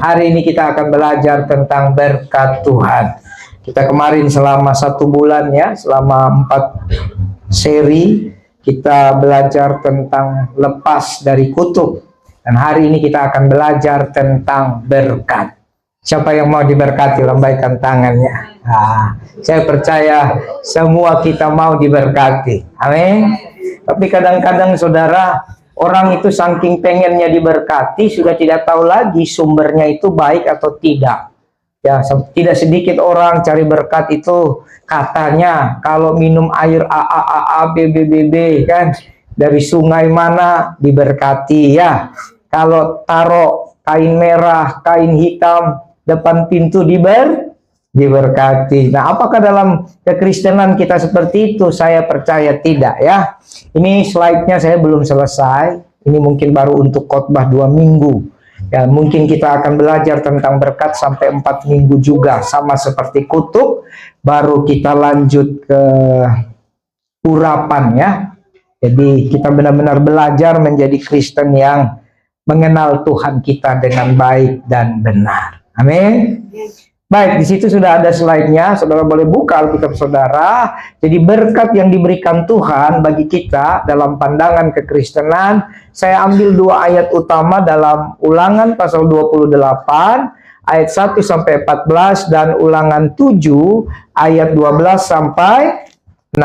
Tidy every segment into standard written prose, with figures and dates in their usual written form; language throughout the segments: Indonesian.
Hari ini kita akan belajar tentang berkat Tuhan. Kita kemarin selama 1 bulan ya, selama 4 seri kita belajar tentang lepas dari kutuk. Dan hari ini kita akan belajar tentang berkat. Siapa yang mau diberkati, lambaikan tangannya. Saya percaya semua kita mau diberkati. Amin. Tapi kadang-kadang saudara, orang itu saking pengennya diberkati, sudah tidak tahu lagi sumbernya itu baik atau tidak. Ya, tidak sedikit orang cari berkat itu katanya kalau minum air A, B, kan, dari sungai mana diberkati ya. Kalau taruh kain merah, kain hitam depan pintu diberkati. Nah, apakah dalam kekristenan kita seperti itu? Saya percaya tidak ya. Ini slide-nya saya belum selesai. Ini mungkin baru untuk khotbah 2 minggu. Ya, mungkin kita akan belajar tentang berkat sampai 4 minggu juga, sama seperti kutuk. Baru kita lanjut ke urapan ya. Jadi kita benar-benar belajar menjadi Kristen yang mengenal Tuhan kita dengan baik dan benar. Amin. Baik, di situ sudah ada slide-nya. Saudara boleh buka Alkitab saudara. Jadi berkat yang diberikan Tuhan bagi kita dalam pandangan kekristenan, saya ambil 2 ayat utama dalam Ulangan pasal 28 ayat 1 sampai 14 dan Ulangan 7 ayat 12 sampai 16.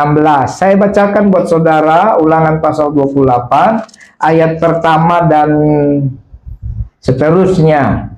Saya bacakan buat saudara Ulangan pasal 28 ayat pertama dan seterusnya.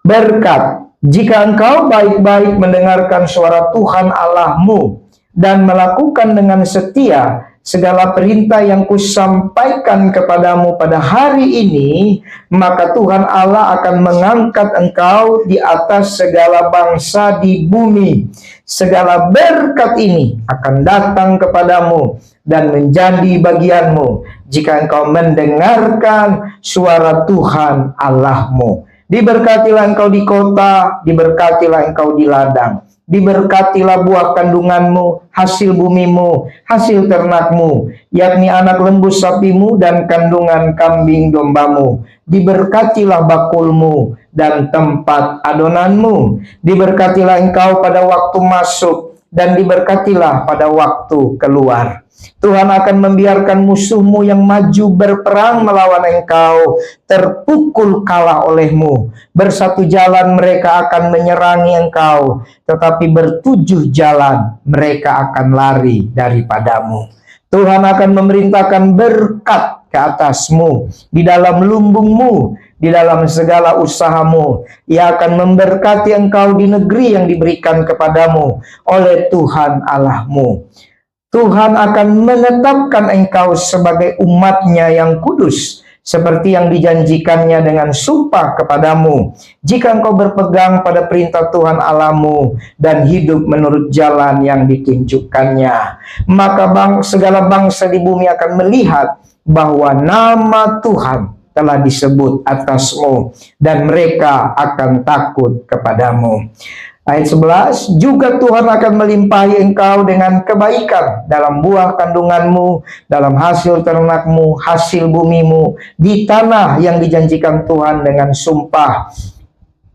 Berkat, jika engkau baik-baik mendengarkan suara Tuhan Allahmu dan melakukan dengan setia segala perintah yang kusampaikan kepadamu pada hari ini, maka Tuhan Allah akan mengangkat engkau di atas segala bangsa di bumi. Segala berkat ini akan datang kepadamu dan menjadi bagianmu jika engkau mendengarkan suara Tuhan Allahmu. Diberkatilah engkau di kota, diberkatilah engkau di ladang. Diberkatilah buah kandunganmu, hasil bumimu, hasil ternakmu, yakni anak lembu sapimu dan kandungan kambing dombamu. Diberkatilah bakulmu dan tempat adonanmu. Diberkatilah engkau pada waktu masuk dan diberkatilah pada waktu keluar. Tuhan akan membiarkan musuhmu yang maju berperang melawan engkau terpukul kalah olehmu. Bersatu jalan mereka akan menyerangi engkau, tetapi bertujuh jalan mereka akan lari daripadamu. Tuhan akan memerintahkan berkat ke atasmu, di dalam lumbungmu, di dalam segala usahamu. Ia akan memberkati engkau di negeri yang diberikan kepadamu oleh Tuhan Allahmu. Tuhan akan menetapkan engkau sebagai umatnya yang kudus, seperti yang dijanjikannya dengan sumpah kepadamu, jika engkau berpegang pada perintah Tuhan Allahmu dan hidup menurut jalan yang ditunjukkannya. Maka segala bangsa di bumi akan melihat bahwa nama Tuhan telah disebut atasmu, dan mereka akan takut kepadamu. Ayat 11, juga Tuhan akan melimpahi engkau dengan kebaikan dalam buah kandunganmu, dalam hasil ternakmu, hasil bumimu, di tanah yang dijanjikan Tuhan dengan sumpah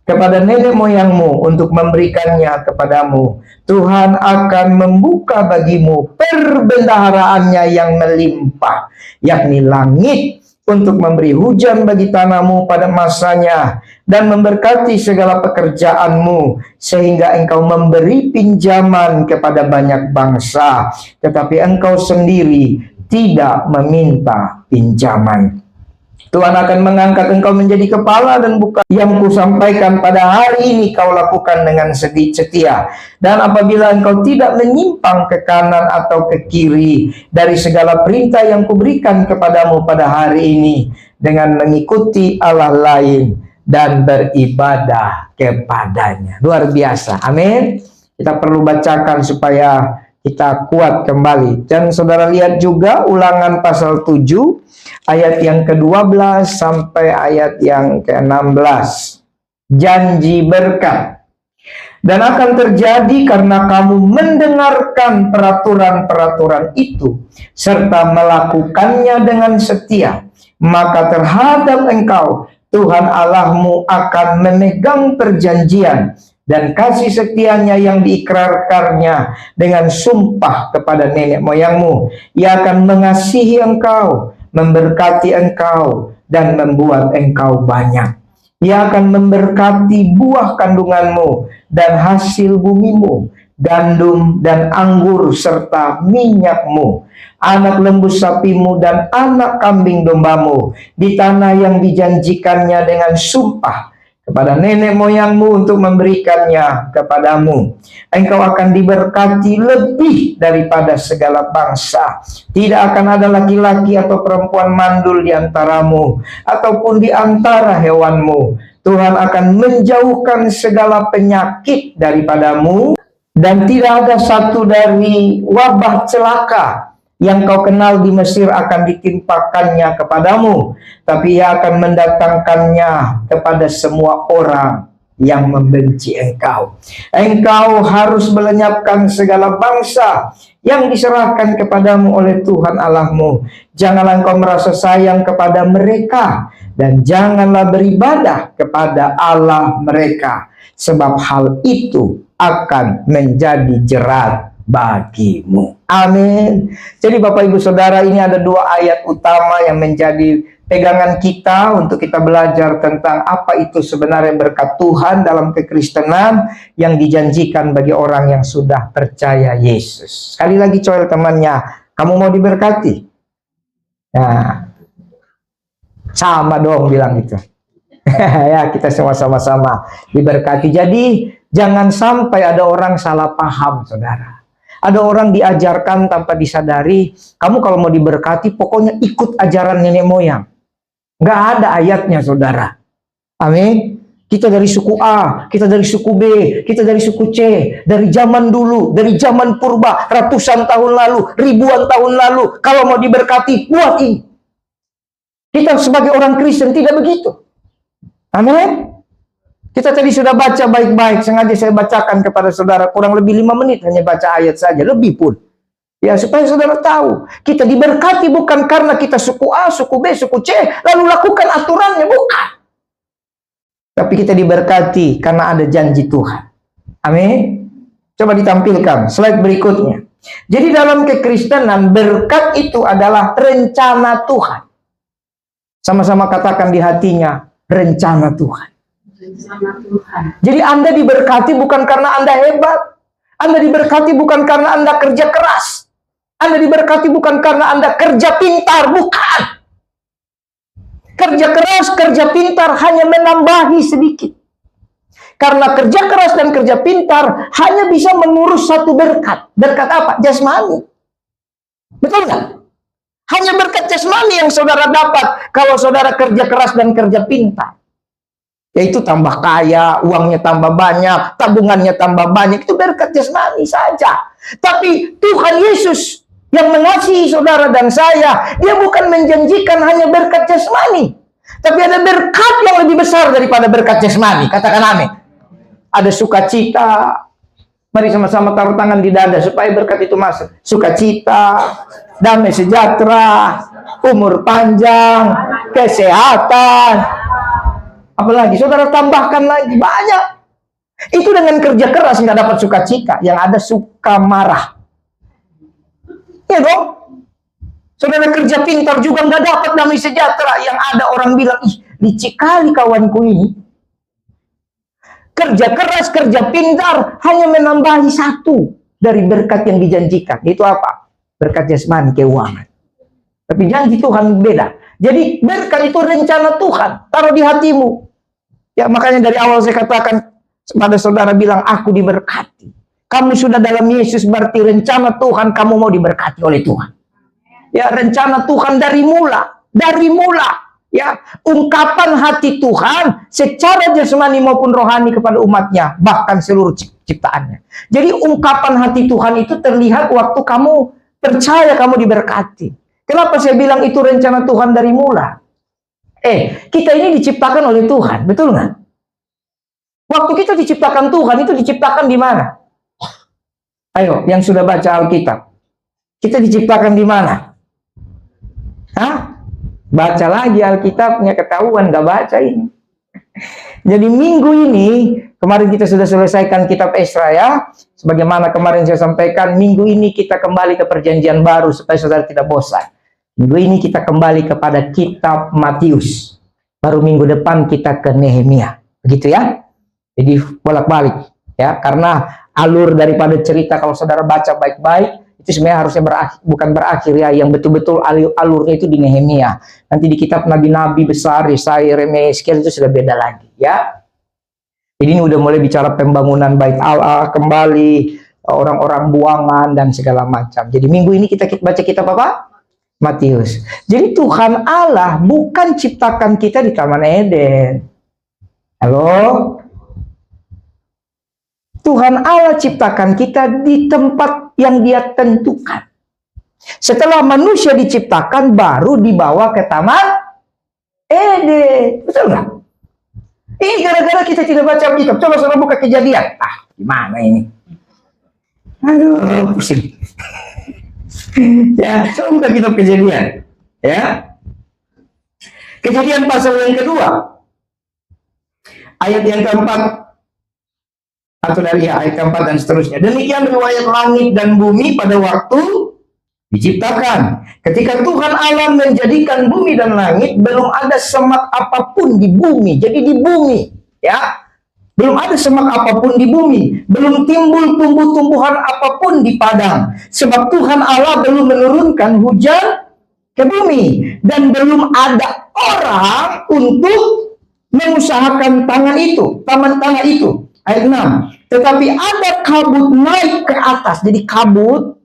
kepada nenek moyangmu untuk memberikannya kepadamu. Tuhan akan membuka bagimu perbendaharaannya yang melimpah, yakni langit, untuk memberi hujan bagi tanahmu pada masanya, dan memberkati segala pekerjaanmu, sehingga engkau memberi pinjaman kepada banyak bangsa, tetapi engkau sendiri tidak meminta pinjaman. Tuhan akan mengangkat engkau menjadi kepala dan bukan yang kusampaikan pada hari ini kau lakukan dengan setia. Dan apabila engkau tidak menyimpang ke kanan atau ke kiri dari segala perintah yang kuberikan kepadamu pada hari ini, dengan mengikuti Allah lain dan beribadah kepadanya. Luar biasa. Amin. Kita perlu bacakan supaya kita kuat kembali. Dan saudara lihat juga Ulangan pasal 7 ayat yang ke-12 sampai ayat yang ke-16. Janji berkat. Dan akan terjadi karena kamu mendengarkan peraturan-peraturan itu, serta melakukannya dengan setia, maka terhadap engkau Tuhan Allahmu akan memegang perjanjian dan kasih setianya yang diikrarkannya dengan sumpah kepada nenek moyangmu. Ia akan mengasihi engkau, memberkati engkau, dan membuat engkau banyak. Ia akan memberkati buah kandunganmu dan hasil bumimu, gandum dan anggur serta minyakmu, anak lembu sapimu dan anak kambing dombamu di tanah yang dijanjikannya dengan sumpah kepada nenek moyangmu untuk memberikannya kepadamu. Engkau akan diberkati lebih daripada segala bangsa. Tidak akan ada laki-laki atau perempuan mandul di antaramu, ataupun di antara hewanmu. Tuhan akan menjauhkan segala penyakit daripadamu, dan tidak ada satu dari wabah celaka yang kau kenal di Mesir akan ditimpakannya kepadamu, tapi ia akan mendatangkannya kepada semua orang yang membenci engkau. Engkau harus melenyapkan segala bangsa yang diserahkan kepadamu oleh Tuhan Allahmu. Janganlah engkau merasa sayang kepada mereka, dan janganlah beribadah kepada Allah mereka, sebab hal itu akan menjadi jerat bagimu. Amin. Jadi Bapak Ibu Saudara, ini ada dua ayat utama yang menjadi pegangan kita untuk kita belajar tentang apa itu sebenarnya berkat Tuhan dalam kekristenan yang dijanjikan bagi orang yang sudah percaya Yesus. Sekali lagi coel temannya, kamu mau diberkati? Nah, sama dong bilang itu. Ya, kita semua sama-sama diberkati. Jadi jangan sampai ada orang salah paham, saudara. Ada orang diajarkan tanpa disadari, kamu kalau mau diberkati pokoknya ikut ajaran nenek moyang. Nggak ada ayatnya, saudara. Amin. Kita dari suku A, kita dari suku B, kita dari suku C, dari zaman dulu, dari zaman purba, ratusan tahun lalu, ribuan tahun lalu. Kalau mau diberkati, buat ini. Kita sebagai orang Kristen tidak begitu. Amin. Kita tadi sudah baca baik-baik, sengaja saya bacakan kepada saudara kurang lebih 5 menit hanya baca ayat saja, lebih pun. Ya, supaya saudara tahu, kita diberkati bukan karena kita suku A, suku B, suku C, lalu lakukan aturannya, bukan. Tapi kita diberkati karena ada janji Tuhan. Amin. Coba ditampilkan slide berikutnya. Jadi dalam kekristenan, berkat itu adalah rencana Tuhan. Sama-sama katakan di hatinya, rencana Tuhan. Jadi Anda diberkati bukan karena Anda hebat. Anda diberkati bukan karena Anda kerja keras. Anda diberkati bukan karena Anda kerja pintar, bukan. Kerja keras, kerja pintar hanya menambahi sedikit. Karena kerja keras dan kerja pintar hanya bisa mengurus satu berkat. Berkat apa? Jasmani. Betul nggak? Hanya berkat jasmani yang saudara dapat kalau saudara kerja keras dan kerja pintar. Yaitu tambah kaya, uangnya tambah banyak, tabungannya tambah banyak. Itu berkat jasmani saja. Tapi Tuhan Yesus yang mengasihi saudara dan saya, dia bukan menjanjikan hanya berkat jasmani, tapi ada berkat yang lebih besar daripada berkat jasmani. Katakan amin. Ada sukacita. Mari sama-sama taruh tangan di dada supaya berkat itu masuk. Sukacita, damai sejahtera, umur panjang, kesehatan. Apalagi saudara tambahkan lagi banyak. Itu dengan kerja keras nggak dapat sukacita, yang ada suka marah. Ya dong. Saudara kerja pintar juga nggak dapat damai sejahtera, yang ada orang bilang, ih licik kali kawanku ini. Kerja keras, kerja pintar hanya menambahi satu dari berkat yang dijanjikan. Itu apa? Berkat jasmani, keuangan. Tapi janji Tuhan beda. Jadi berkat itu rencana Tuhan, taruh di hatimu. Ya, makanya dari awal saya katakan pada saudara bilang, aku diberkati. Kamu sudah dalam Yesus, berarti rencana Tuhan kamu mau diberkati oleh Tuhan. Ya, rencana Tuhan dari mula. Dari mula. Ya, ungkapan hati Tuhan secara jasmani maupun rohani kepada umatnya. Bahkan seluruh ciptaannya. Jadi ungkapan hati Tuhan itu terlihat waktu kamu percaya kamu diberkati. Kenapa saya bilang itu rencana Tuhan dari mula? Kita ini diciptakan oleh Tuhan, betul nggak? Waktu kita diciptakan Tuhan, itu diciptakan di mana? Ayo, yang sudah baca Alkitab. Kita diciptakan di mana? Hah? Baca lagi Alkitabnya, ketahuan gak baca ini. Jadi minggu ini, kemarin kita sudah selesaikan kitab Esra ya. Sebagaimana kemarin saya sampaikan, minggu ini kita kembali ke perjanjian baru supaya saudara tidak bosan. Minggu ini kita kembali kepada kitab Matius. Baru minggu depan kita ke Nehemia. Begitu ya. Jadi bolak-balik ya, karena alur daripada cerita kalau saudara baca baik-baik itu sebenarnya harusnya bukan berakhir ya, yang betul-betul alurnya itu di Nehemia. Nanti di kitab nabi-nabi besar Yesaya, Yeremia, Yeskiel itu sudah beda lagi ya. Jadi ini udah mulai bicara pembangunan bait Allah kembali, orang-orang buangan dan segala macam. Jadi minggu ini kita baca kitab apa? Matius. Jadi Tuhan Allah bukan ciptakan kita di Taman Eden. Halo? Tuhan Allah ciptakan kita di tempat yang Dia tentukan. Setelah manusia diciptakan, baru dibawa ke Taman Eden. Betul nggak? Ini gara-gara kita tidak baca kitab. Coba saudara buka Kejadian. Gimana ini? Aduh, pusing. Ya, coba buka kitab Kejadian. Ya. Kejadian pasal yang kedua. Ayat yang keempat. Atau dari ayat keempat dan seterusnya. Demikian riwayat langit dan bumi pada waktu diciptakan. Ketika Tuhan Allah menjadikan bumi dan langit, belum ada semak apapun di bumi. Jadi di bumi, ya, belum ada semak apapun di bumi. Belum timbul tumbuh-tumbuhan apapun di padang. Sebab Tuhan Allah belum menurunkan hujan ke bumi. Dan belum ada orang untuk mengusahakan taman tanah itu. Ayat 6. Tetapi ada kabut naik ke atas. Jadi kabut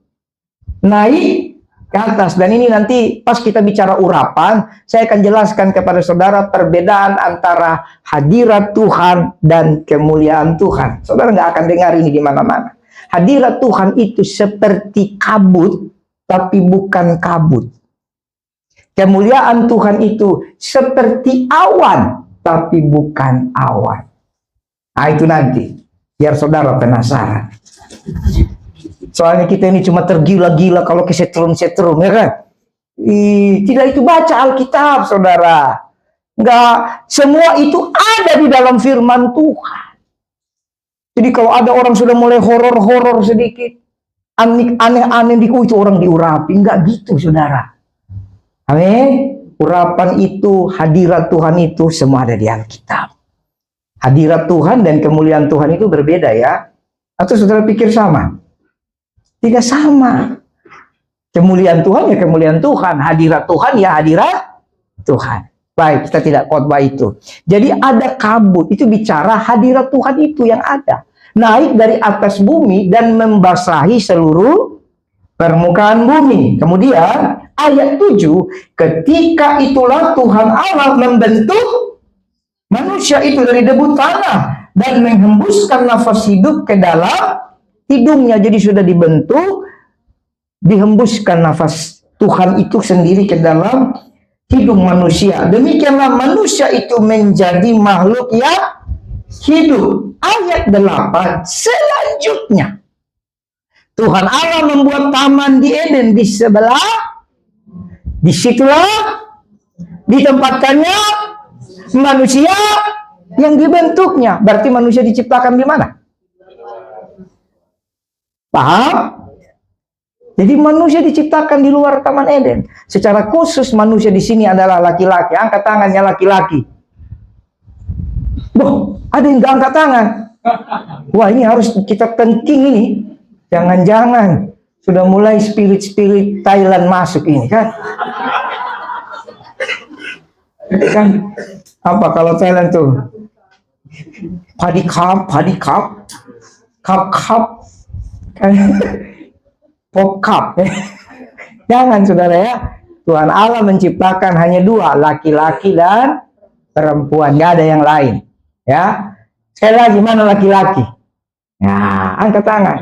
naik ke atas. Dan ini nanti pas kita bicara urapan, saya akan jelaskan kepada saudara perbedaan antara hadirat Tuhan dan kemuliaan Tuhan. Saudara nggak akan dengar ini di mana-mana. Hadirat Tuhan itu seperti kabut, tapi bukan kabut. Kemuliaan Tuhan itu seperti awan, tapi bukan awan. Nah, itu nanti, biar saudara penasaran. Soalnya kita ini cuma tergila-gila kalau kesetrum-setrum, ya kan? Tidak itu baca Alkitab, saudara. Enggak, semua itu ada di dalam firman Tuhan. Jadi kalau ada orang sudah mulai horor-horor sedikit, aneh-aneh, itu orang diurapi. Enggak gitu, saudara. Amin. Urapan itu, hadirat Tuhan itu, semua ada di Alkitab. Hadirat Tuhan dan kemuliaan Tuhan itu berbeda ya. Atau saudara pikir sama? Tidak sama. Kemuliaan Tuhan ya kemuliaan Tuhan. Hadirat Tuhan ya hadirat Tuhan. Baik, kita tidak khotbah itu. Jadi ada kabut. Itu bicara hadirat Tuhan itu yang ada. Naik dari atas bumi dan membasahi seluruh permukaan bumi. Kemudian ayat 7. Ketika itulah Tuhan Allah membentuk manusia itu dari debu tanah dan menghembuskan nafas hidup ke dalam hidungnya. Jadi sudah dibentuk, dihembuskan nafas Tuhan itu sendiri ke dalam hidung manusia. Demikianlah manusia itu menjadi makhluk yang hidup. Ayat 8 selanjutnya. Tuhan Allah membuat taman di Eden di sebelah. Disitulah ditempatkannya manusia yang dibentuknya. Berarti manusia diciptakan di mana? Paham? Jadi manusia diciptakan di luar Taman Eden. Secara khusus manusia di sini adalah laki-laki. Angkat tangannya laki-laki. Boh, ada yang gak angkat tangan. Wah, ini harus kita penting ini. Jangan-jangan sudah mulai spirit-spirit Thailand masuk ini kan? Kan apa kalau Thailand tuh? Padi cup, cup, pop cup. Jangan saudara ya. Tuhan Allah menciptakan hanya dua, laki-laki dan perempuan, nggak ada yang lain. Ya, sekali lagi mana laki-laki? Ya, angkat tangan.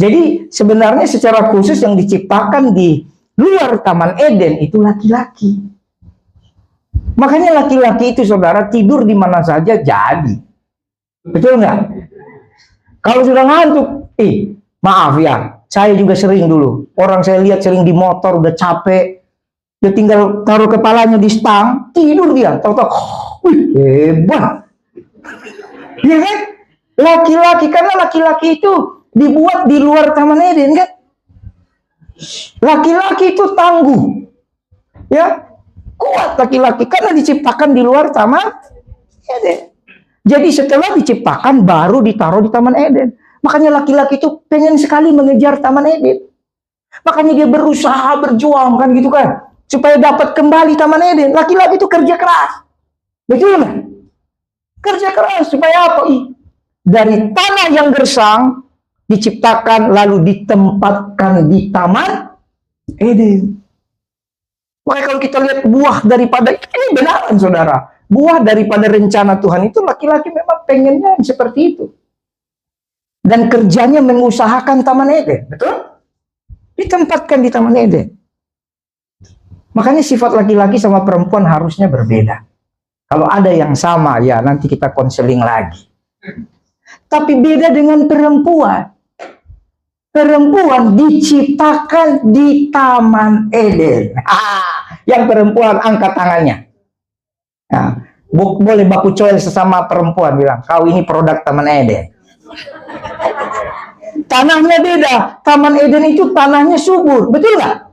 Jadi sebenarnya secara khusus yang diciptakan di luar Taman Eden itu laki-laki. Makanya laki-laki itu saudara tidur di mana saja jadi. Betul nggak? Kalau sudah ngantuk, maaf ya, saya juga sering dulu. Orang saya lihat sering di motor, udah capek, dia tinggal taruh kepalanya di stang, tidur dia. Tahu-tahu, hebat. Ya kan? Laki-laki, karena laki-laki itu dibuat di luar Taman Eden kan? Laki-laki itu tangguh. Ya, kuat laki-laki karena diciptakan di luar Taman Eden. Jadi setelah diciptakan baru ditaruh di Taman Eden. Makanya laki-laki itu pengen sekali mengejar Taman Eden. Makanya dia berusaha, berjuang kan gitu kan. Supaya dapat kembali Taman Eden. Laki-laki itu kerja keras. Betul kan? Kerja keras supaya apa? Dari tanah yang gersang diciptakan lalu ditempatkan di Taman Eden. Makanya kalau kita lihat buah daripada, ini benaran saudara, buah daripada rencana Tuhan itu laki-laki memang pengennya seperti itu. Dan kerjanya mengusahakan Taman Eden, betul? Ditempatkan di Taman Eden. Makanya sifat laki-laki sama perempuan harusnya berbeda. Kalau ada yang sama, ya nanti kita konseling lagi. Tapi beda dengan perempuan. Perempuan diciptakan di Taman Eden. Yang perempuan angkat tangannya. Nah, boleh baku coel sesama perempuan bilang, kau ini produk Taman Eden. Tanahnya beda. Taman Eden itu tanahnya subur, betul nggak?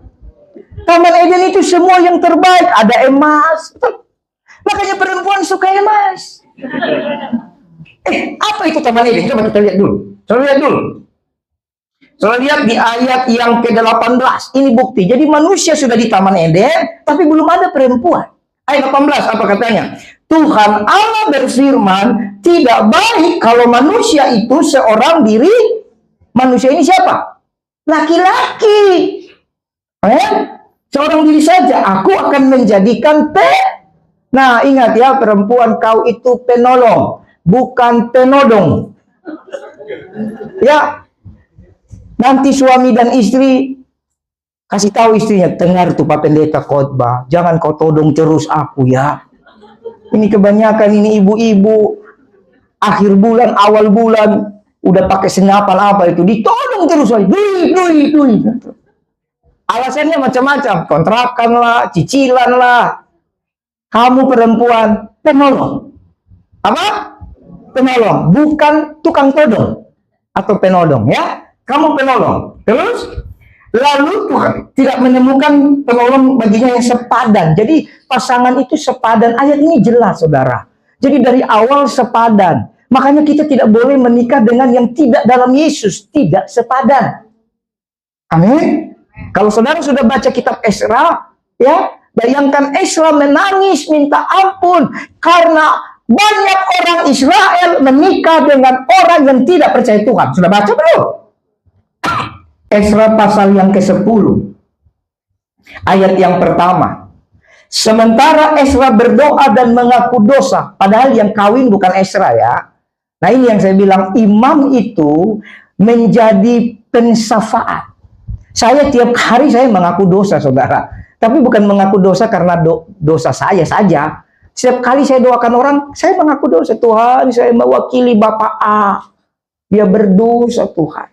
Taman Eden itu semua yang terbaik, ada emas. Makanya perempuan suka emas. Apa itu Taman Eden? Coba kita lihat dulu. Coba lihat di ayat yang ke-18. Ini bukti. Jadi manusia sudah di Taman Eden, tapi belum ada perempuan. Ayat 18 apa katanya? Tuhan Allah berfirman, tidak baik kalau manusia itu seorang diri. Manusia ini siapa? Laki-laki. Seorang diri saja. Aku akan menjadikan Nah, ingat ya, perempuan, kau itu penolong, bukan penodong. Ya. Nanti suami dan istri kasih tahu istrinya, dengar tuh Pak Pendeta khotbah, jangan kau todong terus aku ya. Ini kebanyakan ini ibu-ibu akhir bulan, awal bulan udah pakai senapan apa itu, ditodong terus aja. Dui. Alasannya macam-macam, kontrakan lah, cicilan lah. Kamu perempuan penolong. Apa? Penolong, bukan tukang todong atau penodong ya. Kamu penolong. Terus, lalu Tuhan tidak menemukan penolong baginya yang sepadan. Jadi pasangan itu sepadan. Ayat ini jelas, saudara. Jadi dari awal sepadan. Makanya kita tidak boleh menikah dengan yang tidak dalam Yesus. Tidak sepadan. Amin. Kalau saudara sudah baca kitab Esra, ya, bayangkan Esra menangis minta ampun karena banyak orang Israel menikah dengan orang yang tidak percaya Tuhan. Sudah baca belum? Esra pasal yang ke-10 ayat yang pertama. Sementara Esra berdoa dan mengaku dosa, padahal yang kawin bukan Esra ya. Nah ini yang saya bilang, imam itu menjadi pensafaat. Saya tiap hari saya mengaku dosa, saudara. Tapi bukan mengaku dosa karena dosa saya saja. Setiap kali saya doakan orang, saya mengaku dosa. Tuhan, saya mewakili Bapak A. Dia berdosa, Tuhan.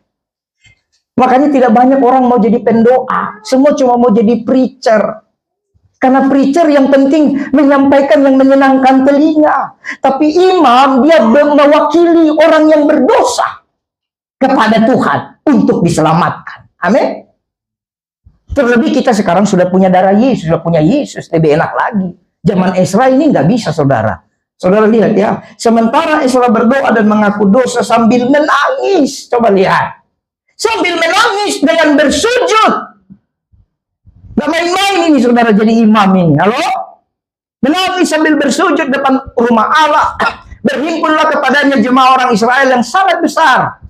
Makanya tidak banyak orang mau jadi pendoa. Semua cuma mau jadi preacher. Karena preacher yang penting menyampaikan yang menyenangkan telinga. Tapi imam, dia mewakili orang yang berdosa kepada Tuhan untuk diselamatkan. Amin. Terlebih kita sekarang sudah punya darah Yesus, sudah punya Yesus, lebih enak lagi. Zaman Esra ini nggak bisa, saudara. Saudara lihat ya, sementara Esra berdoa dan mengaku dosa sambil menangis. Coba lihat. Sambil menangis dengan bersujud. Gak main-main ini saudara jadi imam ini. Halo? Menangis sambil bersujud depan rumah Allah. Berhimpunlah kepadanya jemaah orang Israel yang sangat besar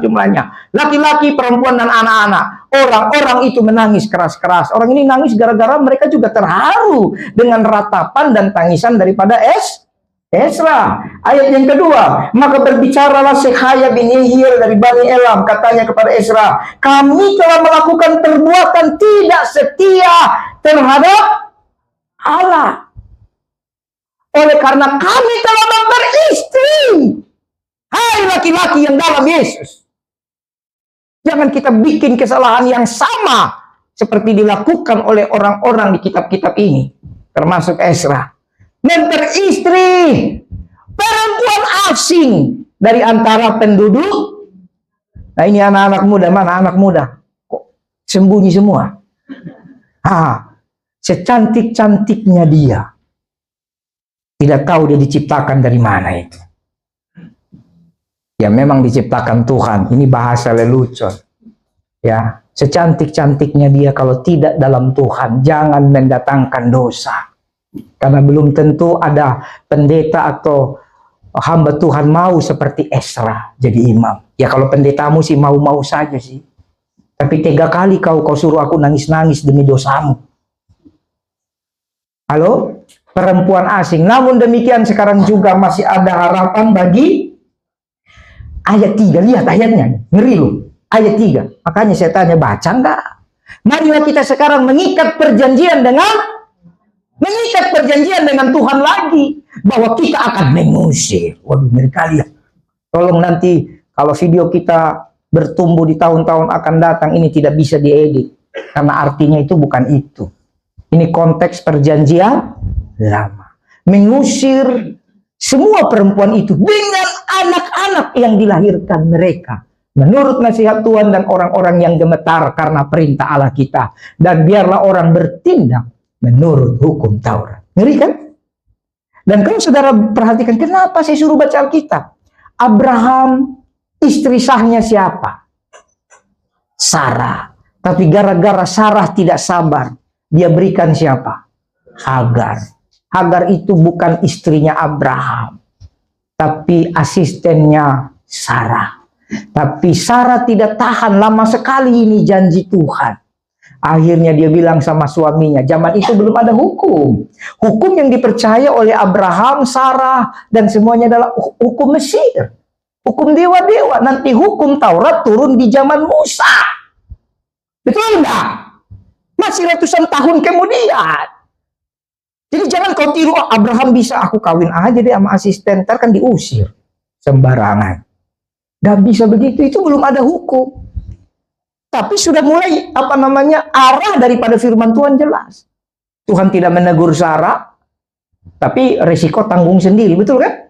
jumlahnya. Laki-laki, perempuan, dan anak-anak. Orang-orang itu menangis keras-keras. Orang ini nangis gara-gara mereka juga terharu dengan ratapan dan tangisan daripada Esra. Ayat yang kedua, maka berbicaralah Sekhaya bin Yehiel dari Bani Elam, katanya kepada Esra, kami telah melakukan perbuatan tidak setia terhadap Allah. Oleh karena kami telah memperistri Hai laki-laki yang dalam Yesus, jangan kita bikin kesalahan yang sama seperti dilakukan oleh orang-orang di kitab-kitab ini, termasuk Ezra. Memperistri perempuan asing dari antara penduduk. Nah, ini anak-anak muda, mana anak muda? Kok sembunyi semua? Secantik-cantiknya dia, tidak tahu dia diciptakan dari mana itu. Ya memang diciptakan Tuhan, ini bahasa lelucon. Ya, secantik-cantiknya dia kalau tidak dalam Tuhan, jangan mendatangkan dosa. Karena belum tentu ada pendeta atau hamba Tuhan mau seperti Ezra jadi imam. Ya kalau pendetamu sih mau-mau saja sih. Tapi 3 kali kau suruh aku nangis-nangis demi dosamu. Halo? Perempuan asing. Namun demikian sekarang juga masih ada harapan bagi ayat 3. Lihat ayatnya. Ngeri loh. Ayat 3. Makanya saya tanya, baca enggak? Marilah kita sekarang mengikat perjanjian dengan Tuhan lagi. Bahwa kita akan mengusir. Waduh, ngeri kali ya. Tolong nanti kalau video kita bertumbuh di tahun-tahun akan datang, ini tidak bisa diedit. Karena artinya itu bukan itu. Ini konteks perjanjian lama. Mengusir semua perempuan itu dengan anak-anak yang dilahirkan mereka. Menurut nasihat Tuhan dan orang-orang yang gemetar karena perintah Allah kita. Dan biarlah orang bertindak menurut hukum Taurat. Ngeri kan? Dan kalau saudara perhatikan, kenapa saya suruh baca Alkitab? Abraham, istri sahnya siapa? Sarah. Tapi gara-gara Sarah tidak sabar, dia berikan siapa? Hagar. Hagar itu bukan istrinya Abraham, tapi asistennya Sarah. Tapi Sarah tidak tahan, lama sekali ini janji Tuhan. Akhirnya dia bilang sama suaminya, zaman itu belum ada hukum. Hukum yang dipercaya oleh Abraham, Sarah, dan semuanya adalah hukum Mesir. Hukum dewa-dewa. Nanti hukum Taurat turun di zaman Musa. Betul enggak? Masih ratusan tahun kemudian. Jadi jangan kau tiru, Abraham bisa, aku kawin aja deh sama asisten, ntar kan diusir. Sembarangan. Gak bisa begitu, itu belum ada hukum. Tapi sudah mulai, arah daripada firman Tuhan jelas. Tuhan tidak menegur Sarah, tapi resiko tanggung sendiri, betul kan?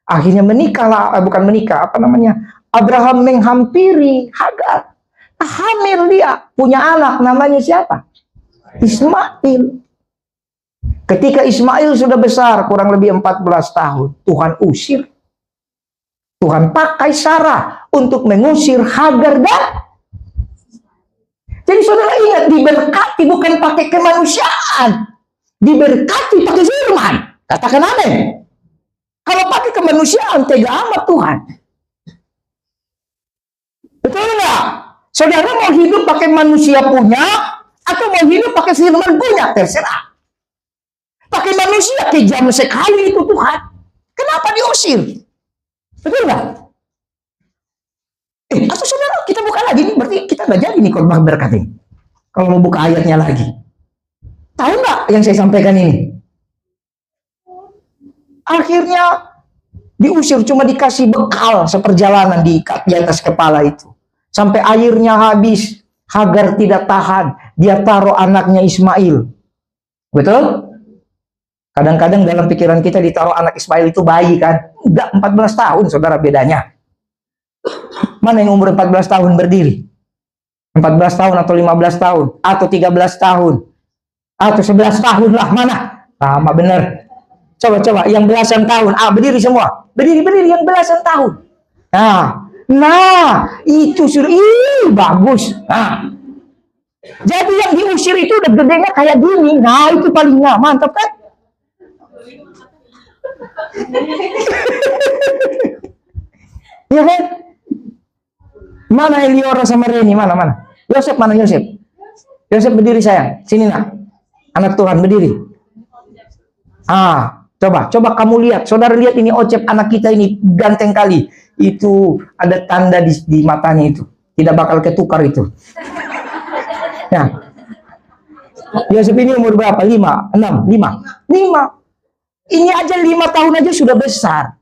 Akhirnya menikahlah, Abraham menghampiri Hagar. Hamil dia, punya anak, namanya siapa? Ismail. Ketika Ismail sudah besar, kurang lebih 14 tahun, Tuhan usir. Tuhan pakai Sarah untuk mengusir Hagar dan jadi saudara ingat, diberkati bukan pakai kemanusiaan. Diberkati pakai firman. Katakan amin. Kalau pakai kemanusiaan, tega amat Tuhan. Betul enggak? Saudara mau hidup pakai manusia punya, atau mau hidup pakai firman punya, terserah. Pakai manusia, kejam sekali itu Tuhan. Kenapa diusir? Betul enggak? Atau saudara, kita buka lagi nih, berarti kita nggak jadi nih khotbah berkat ini. Kalau mau buka ayatnya lagi. Tahu nggak yang saya sampaikan ini? Akhirnya diusir, cuma dikasih bekal seperjalanan di atas kepala itu. Sampai airnya habis, Hagar tidak tahan, dia taruh anaknya Ismail. Betul? Kadang-kadang dalam pikiran kita ditaruh anak Ismail itu bayi kan? Enggak, 14 tahun saudara bedanya. Mana yang umur 14 tahun berdiri? 14 tahun atau 15 tahun? Atau 13 tahun? Atau 11 tahun lah, mana? Sama bener. Coba, yang belasan tahun. Berdiri semua. Berdiri yang belasan tahun. Nah, itu sudah, bagus. Jadi yang diusir itu udah gedenya kayak gini. Nah, itu paling mantap kan? Iya kan? Mana Eliora sama Reni? Mana? Yosef mana Yosef? Yosef berdiri sayang. Sini nak. Anak Tuhan berdiri. Coba kamu lihat. Saudara lihat ini Ocep anak kita ini ganteng kali. Itu ada tanda di matanya itu. Tidak bakal ketukar itu. Nah. Yosef ini umur berapa? 5. Ini aja 5 tahun aja sudah besar.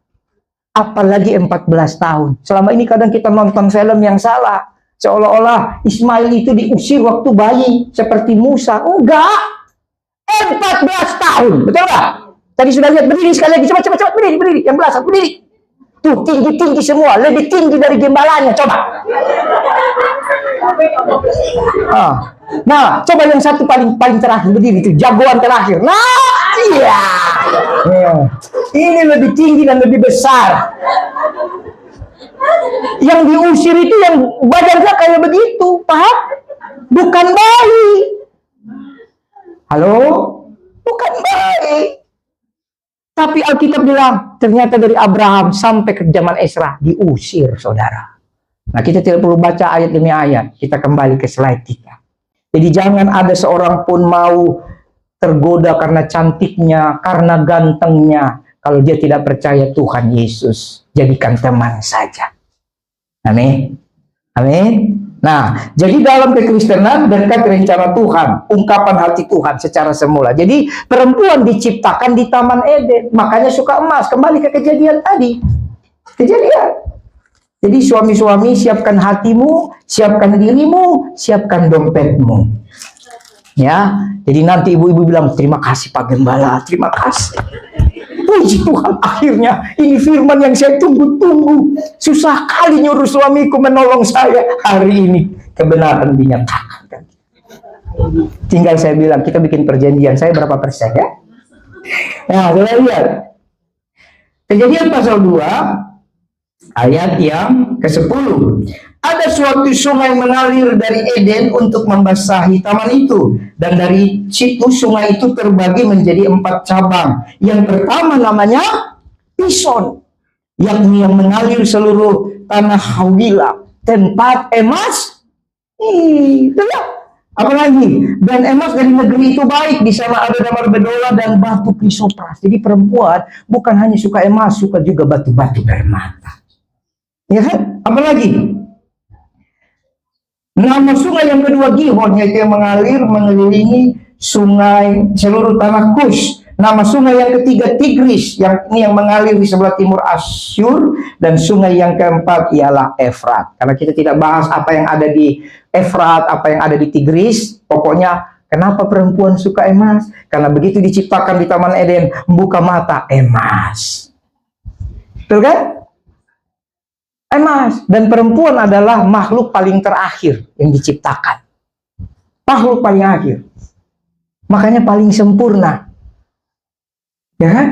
apalagi 14 tahun. Selama ini kadang kita nonton film yang salah. Seolah-olah Ismail itu diusir waktu bayi. Seperti Musa. Enggak. 14 tahun. Betul nggak? Tadi sudah lihat, berdiri sekali lagi. Cepat, berdiri. Yang belasan, berdiri. Tuh, tinggi-tinggi semua. Lebih tinggi dari gembalanya. Coba. Nah, coba yang satu paling terakhir. Berdiri itu. Jagoan terakhir. Nah, iya. Ini lebih tinggi dan lebih besar. Yang diusir itu yang badannya kayak begitu. Paham? Bukan bayi. Halo? Bukan bayi. Tapi Alkitab bilang, ternyata dari Abraham sampai ke zaman Esra diusir, saudara. Nah, kita tidak perlu baca ayat demi ayat. Kita kembali ke slide kita. Jadi jangan ada seorang pun mau tergoda karena cantiknya, karena gantengnya. Kalau dia tidak percaya Tuhan Yesus, jadikan teman saja. Amin. Amin. Nah, jadi dalam kekristenan berkat rencana Tuhan, ungkapan hati Tuhan secara semula. Jadi perempuan diciptakan di Taman Eden, makanya suka emas. Kembali ke kejadian tadi. Kejadian. Jadi suami-suami siapkan hatimu, siapkan dirimu, siapkan dompetmu. Ya, jadi nanti ibu-ibu bilang, terima kasih Pak Gembala, terima kasih. Puji Tuhan, akhirnya ini firman yang saya tunggu-tunggu. Susah kali nyuruh suamiku menolong saya. Hari ini kebenaran dinyatakan. Tinggal saya bilang, kita bikin perjanjian, saya berapa persen ya? Nah, saya lihat. Kejadian pasal 2, ayat yang ke-10. Ada suatu sungai mengalir dari Eden untuk membasahi taman itu. Dan dari situ sungai itu terbagi menjadi 4 cabang. Yang pertama namanya Pison, yakni yang mengalir seluruh tanah Hawila, tempat emas. Apalagi, dan emas dari negeri itu baik. Di sana ada damar bedola dan batu krisopras. Jadi perempuan bukan hanya suka emas, suka juga batu-batu permata. Ya kan? Apalagi? Nama sungai yang kedua Gihon, yaitu yang mengalir mengelilingi sungai seluruh tanah Kus. Nama sungai yang ketiga Tigris, yang ini yang mengalir di sebelah timur Asyur. Dan sungai yang keempat ialah Efrat. Karena kita tidak bahas apa yang ada di Efrat, apa yang ada di Tigris. Pokoknya kenapa perempuan suka emas? Karena begitu diciptakan di Taman Eden, buka mata emas. Betul kan? Emas. Dan perempuan adalah makhluk paling terakhir yang diciptakan. Makhluk paling akhir. Makanya paling sempurna. Ya kan?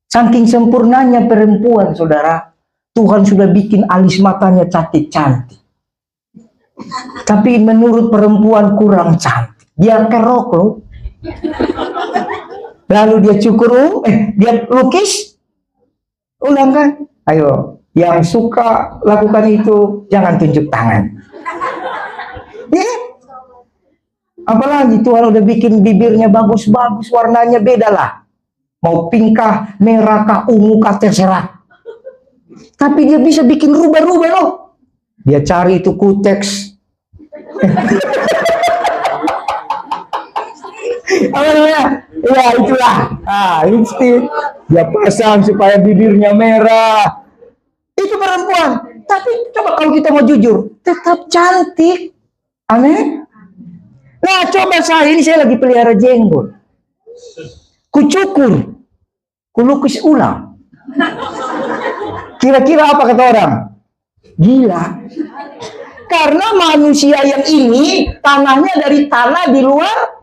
Saking sempurnanya perempuan, saudara. Tuhan sudah bikin alis matanya cantik-cantik. Tapi menurut perempuan kurang cantik. Dia kerok loh. Lalu dia cukur, dia lukis. Ulang kan? Ayo. Yang suka lakukan itu, jangan tunjuk tangan. Ya. Apalagi Tuhan udah bikin bibirnya bagus-bagus, warnanya beda lah. Mau pink kah, merah kah, ungu kah, terserah. Tapi dia bisa bikin rubah-rubah loh. Dia cari itu kuteks. Apa namanya? Ya itulah. Lipstick. Dia pasang supaya bibirnya merah. Itu perempuan. Tapi coba kalau kita mau jujur, tetap cantik. Amin. Nah, coba saya lagi pelihara jenggot. Kucukur. Kulukis ulang. Kira-kira apa kata orang? Gila. Karena manusia yang ini tanahnya dari tanah di luar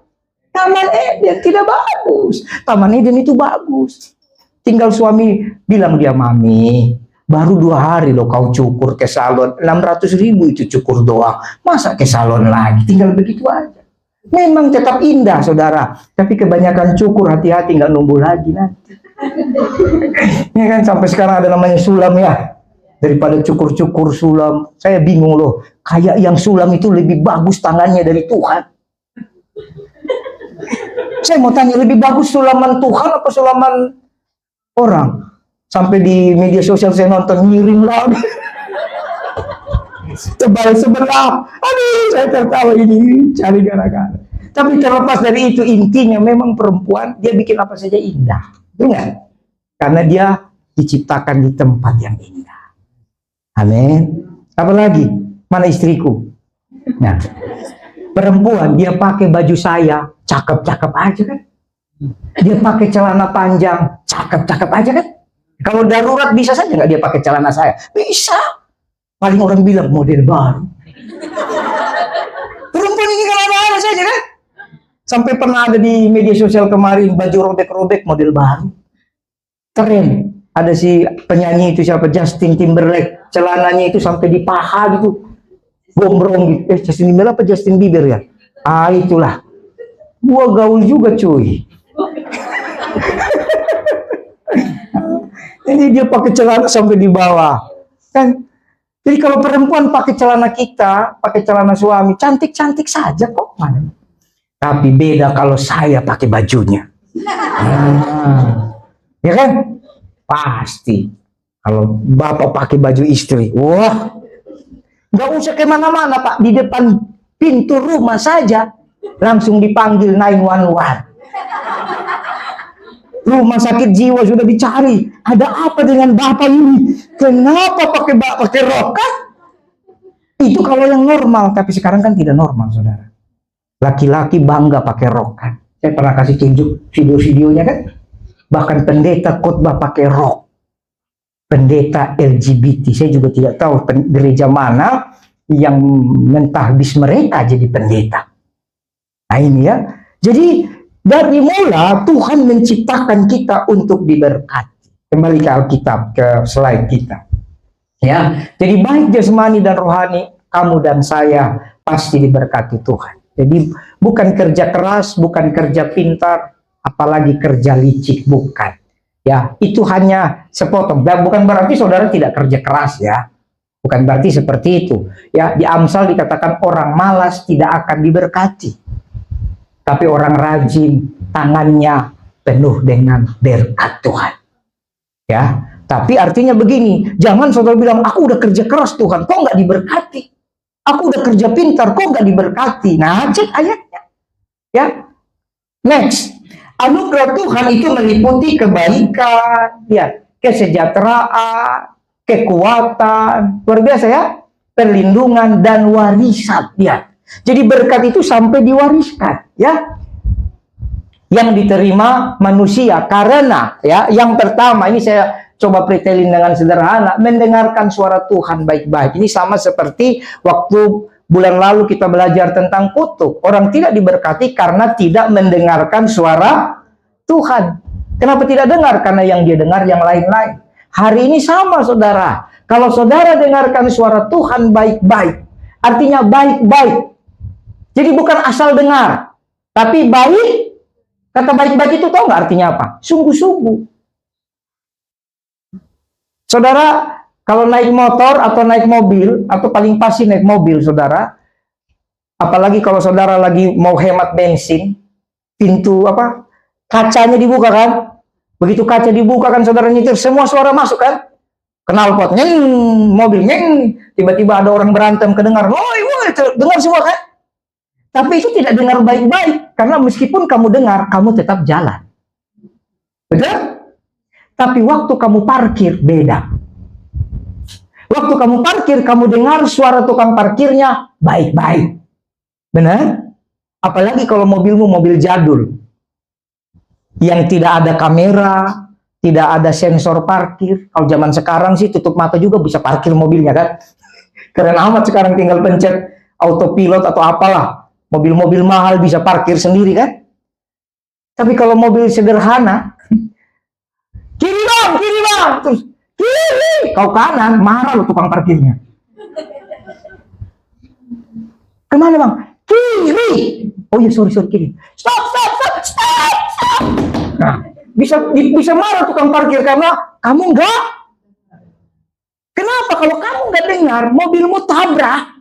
Taman Eden. Tidak bagus. Taman Eden itu bagus. Tinggal suami bilang dia, mami, baru 2 hari loh kau cukur ke salon. 600.000 itu cukur doang. Masa ke salon lagi? Tinggal begitu aja. Memang tetap indah, saudara. Tapi kebanyakan cukur, hati-hati nggak numbuh lagi nanti. Ya kan, sampai sekarang ada namanya sulam ya. Daripada cukur-cukur sulam. Saya bingung loh. Kayak yang sulam itu lebih bagus tangannya dari Tuhan. Saya mau tanya, lebih bagus sulaman Tuhan apa sulaman orang? Sampai di media sosial saya nonton, miring lagi. Tebal sebelah. Aduh, saya tertawa ini, cari gara-gara. Tapi terlepas dari itu, intinya memang perempuan, dia bikin apa saja indah. Betul nggak? Karena dia diciptakan di tempat yang indah. Amin. Apalagi, mana istriku? Nah, perempuan dia pakai baju saya, cakep-cakep aja kan? Dia pakai celana panjang, cakep-cakep aja kan? Kalau darurat bisa saja nggak dia pakai celana saya? Bisa. Paling orang bilang model baru. Perempuan ini kalau ada saja kan? Sampai pernah ada di media sosial kemarin baju robek-robek model baru. Keren. Ada si penyanyi itu siapa? Justin Timberlake. Celananya itu sampai di paha gitu. Gombrong gitu. Justin Timberlake apa Justin Bieber ya? Ah, itulah. Gua gaul juga cuy. Ini dia pakai celana sampai di bawah. Kan? Jadi kalau perempuan pakai celana kita, pakai celana suami, cantik-cantik saja kok. Tapi beda kalau saya pakai bajunya. Ya kan? Pasti. Kalau bapak pakai baju istri, wah, nggak usah kemana-mana Pak. Di depan pintu rumah saja, langsung dipanggil 911. Rumah sakit jiwa sudah dicari. Ada apa dengan bapak ini? Kenapa pakai rok kan? Itu kalau yang normal, tapi sekarang kan tidak normal, saudara. Laki-laki bangga pakai rok kan? Saya pernah kasih tunjuk video-videonya kan? Bahkan pendeta khotbah pakai rok. Pendeta LGBT, saya juga tidak tahu gereja mana yang mentahbis mereka jadi pendeta. Nah ini ya. Jadi dari mula Tuhan menciptakan kita untuk diberkati. Kembali ke Alkitab, ke slide kita. Ya, jadi baik jasmani dan rohani, kamu dan saya pasti diberkati Tuhan. Jadi bukan kerja keras, bukan kerja pintar, apalagi kerja licik, bukan. Ya, itu hanya sepotong. Dan bukan berarti saudara tidak kerja keras ya. Bukan berarti seperti itu. Ya, di Amsal dikatakan orang malas tidak akan diberkati. Tapi orang rajin, tangannya penuh dengan berkat Tuhan. Ya, tapi artinya begini, jangan saudara bilang, aku udah kerja keras Tuhan, kok nggak diberkati? Aku udah kerja pintar, kok nggak diberkati? Nah, cek ayatnya. Ya, next. Anugerah Tuhan itu meliputi kebaikan, ya, kesejahteraan, kekuatan, luar biasa ya, perlindungan dan warisan, ya. Jadi berkat itu sampai diwariskan, ya, yang diterima manusia karena, ya, yang pertama ini saya coba pretelin dengan sederhana, mendengarkan suara Tuhan baik-baik. Ini sama seperti waktu bulan lalu kita belajar tentang kutuk. Orang tidak diberkati karena tidak mendengarkan suara Tuhan. Kenapa tidak dengar? Karena yang dia dengar yang lain-lain. Hari ini sama saudara. Kalau saudara dengarkan suara Tuhan baik-baik, artinya baik-baik. Jadi bukan asal dengar, tapi baik. Kata baik-baik itu tahu nggak artinya apa? Sungguh-sungguh. Saudara, kalau naik motor atau naik mobil, atau paling pasti naik mobil, saudara, apalagi kalau saudara lagi mau hemat bensin, pintu apa, kacanya dibuka kan? Begitu kaca dibuka kan saudara nyetir, semua suara masuk kan? Knalpot, nyeng, mobil, nyeng, tiba-tiba ada orang berantem kedengar, woi, dengar semua kan? Tapi itu tidak dengar baik-baik, karena meskipun kamu dengar, kamu tetap jalan. Betul? Tapi waktu kamu parkir, beda. Waktu kamu parkir, kamu dengar suara tukang parkirnya baik-baik. Benar? Apalagi kalau mobilmu mobil jadul. Yang tidak ada kamera, tidak ada sensor parkir. Kalau zaman sekarang sih tutup mata juga bisa parkir mobilnya kan. Keren amat sekarang tinggal pencet autopilot atau apalah. Mobil-mobil mahal bisa parkir sendiri kan. Tapi kalau mobil sederhana, kiri bang, terus kiri, kau kanan, marah lo tukang parkirnya. Kemana bang? Kiri. Oh iya sorry kiri. Stop. Nah, bisa marah tukang parkir karena kamu enggak. Kenapa? Kalau kamu enggak dengar, mobilmu tabrak.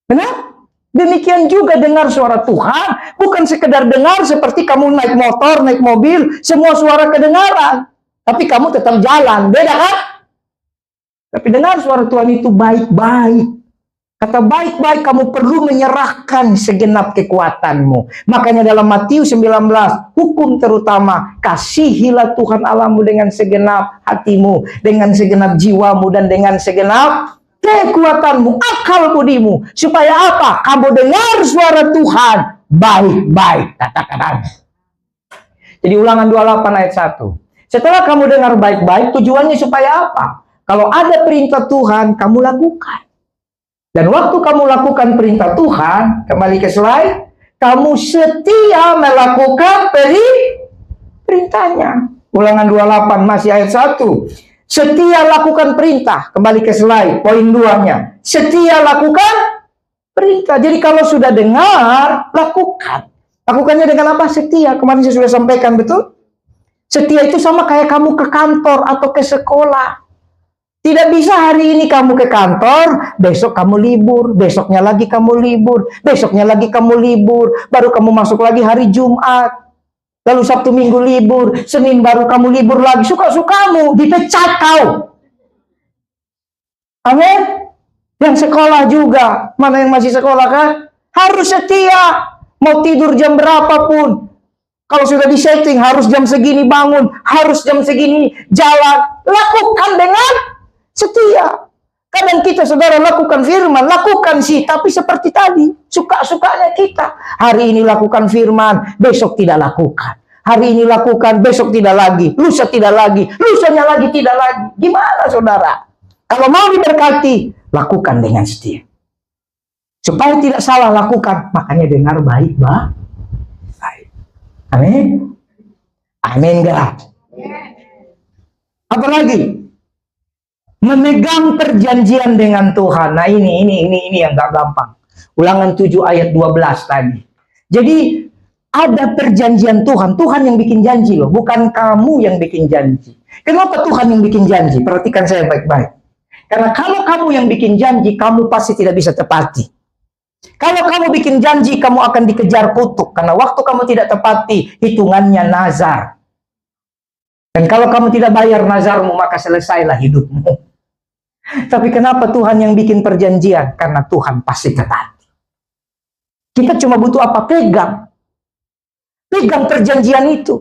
Benar? Demikian juga dengar suara Tuhan, bukan sekedar dengar seperti kamu naik motor, naik mobil, semua suara kedengaran. Tapi kamu tetap jalan, beda kan? Tapi dengar suara Tuhan itu baik-baik. Kata baik-baik, kamu perlu menyerahkan segenap kekuatanmu. Makanya dalam Matius 19, hukum terutama, kasihilah Tuhan Allahmu dengan segenap hatimu, dengan segenap jiwamu, dan dengan segenap kekuatanmu, akal budimu. Supaya apa? Kamu dengar suara Tuhan baik-baik. Katakan. Jadi Ulangan 28 ayat 1. Setelah kamu dengar baik-baik, tujuannya supaya apa? Kalau ada perintah Tuhan, kamu lakukan. Dan waktu kamu lakukan perintah Tuhan, kembali ke slide, kamu setia melakukan perintahnya. Ulangan 28 masih ayat 1. Setia lakukan perintah. Kembali ke slide, poin 2-nya. Setia lakukan perintah. Jadi kalau sudah dengar, lakukan. Lakukannya dengan apa? Setia. Kemarin saya sudah sampaikan, betul? Setia itu sama kayak kamu ke kantor atau ke sekolah. Tidak bisa hari ini kamu ke kantor, besok kamu libur, besoknya lagi kamu libur, besoknya lagi kamu libur, baru kamu masuk lagi hari Jumat, lalu Sabtu Minggu libur, Senin baru kamu libur lagi, suka-sukamu, dipecat kau. Amin. Yang sekolah juga, mana yang masih sekolah kan? Harus setia, mau tidur jam berapapun. Kalau sudah disetting, harus jam segini bangun, harus jam segini jalan, lakukan dengan setia. Kadang kita saudara lakukan firman, lakukan sih, tapi seperti tadi, suka-sukanya kita. Hari ini lakukan firman, besok tidak lakukan. Hari ini lakukan, besok tidak lagi. Lusa tidak lagi, lusanya lagi tidak lagi. Gimana saudara? Kalau mau diberkati, lakukan dengan setia. Supaya tidak salah lakukan, makanya dengar baik-baik. Amin. Amin gak? Apalagi? Memegang perjanjian dengan Tuhan. Nah ini yang gak gampang. Ulangan 7 ayat 12 tadi. Jadi ada perjanjian Tuhan. Tuhan yang bikin janji loh. Bukan kamu yang bikin janji. Kenapa Tuhan yang bikin janji? Perhatikan saya baik-baik. Karena kalau kamu yang bikin janji, kamu pasti tidak bisa tepati. Kalau kamu bikin janji, kamu akan dikejar kutuk. Karena waktu kamu tidak tepati, hitungannya nazar. Dan kalau kamu tidak bayar nazarmu, maka selesailah hidupmu. Tapi kenapa Tuhan yang bikin perjanjian? Karena Tuhan pasti tepati. Kita cuma butuh apa? Pegang. Pegang perjanjian itu.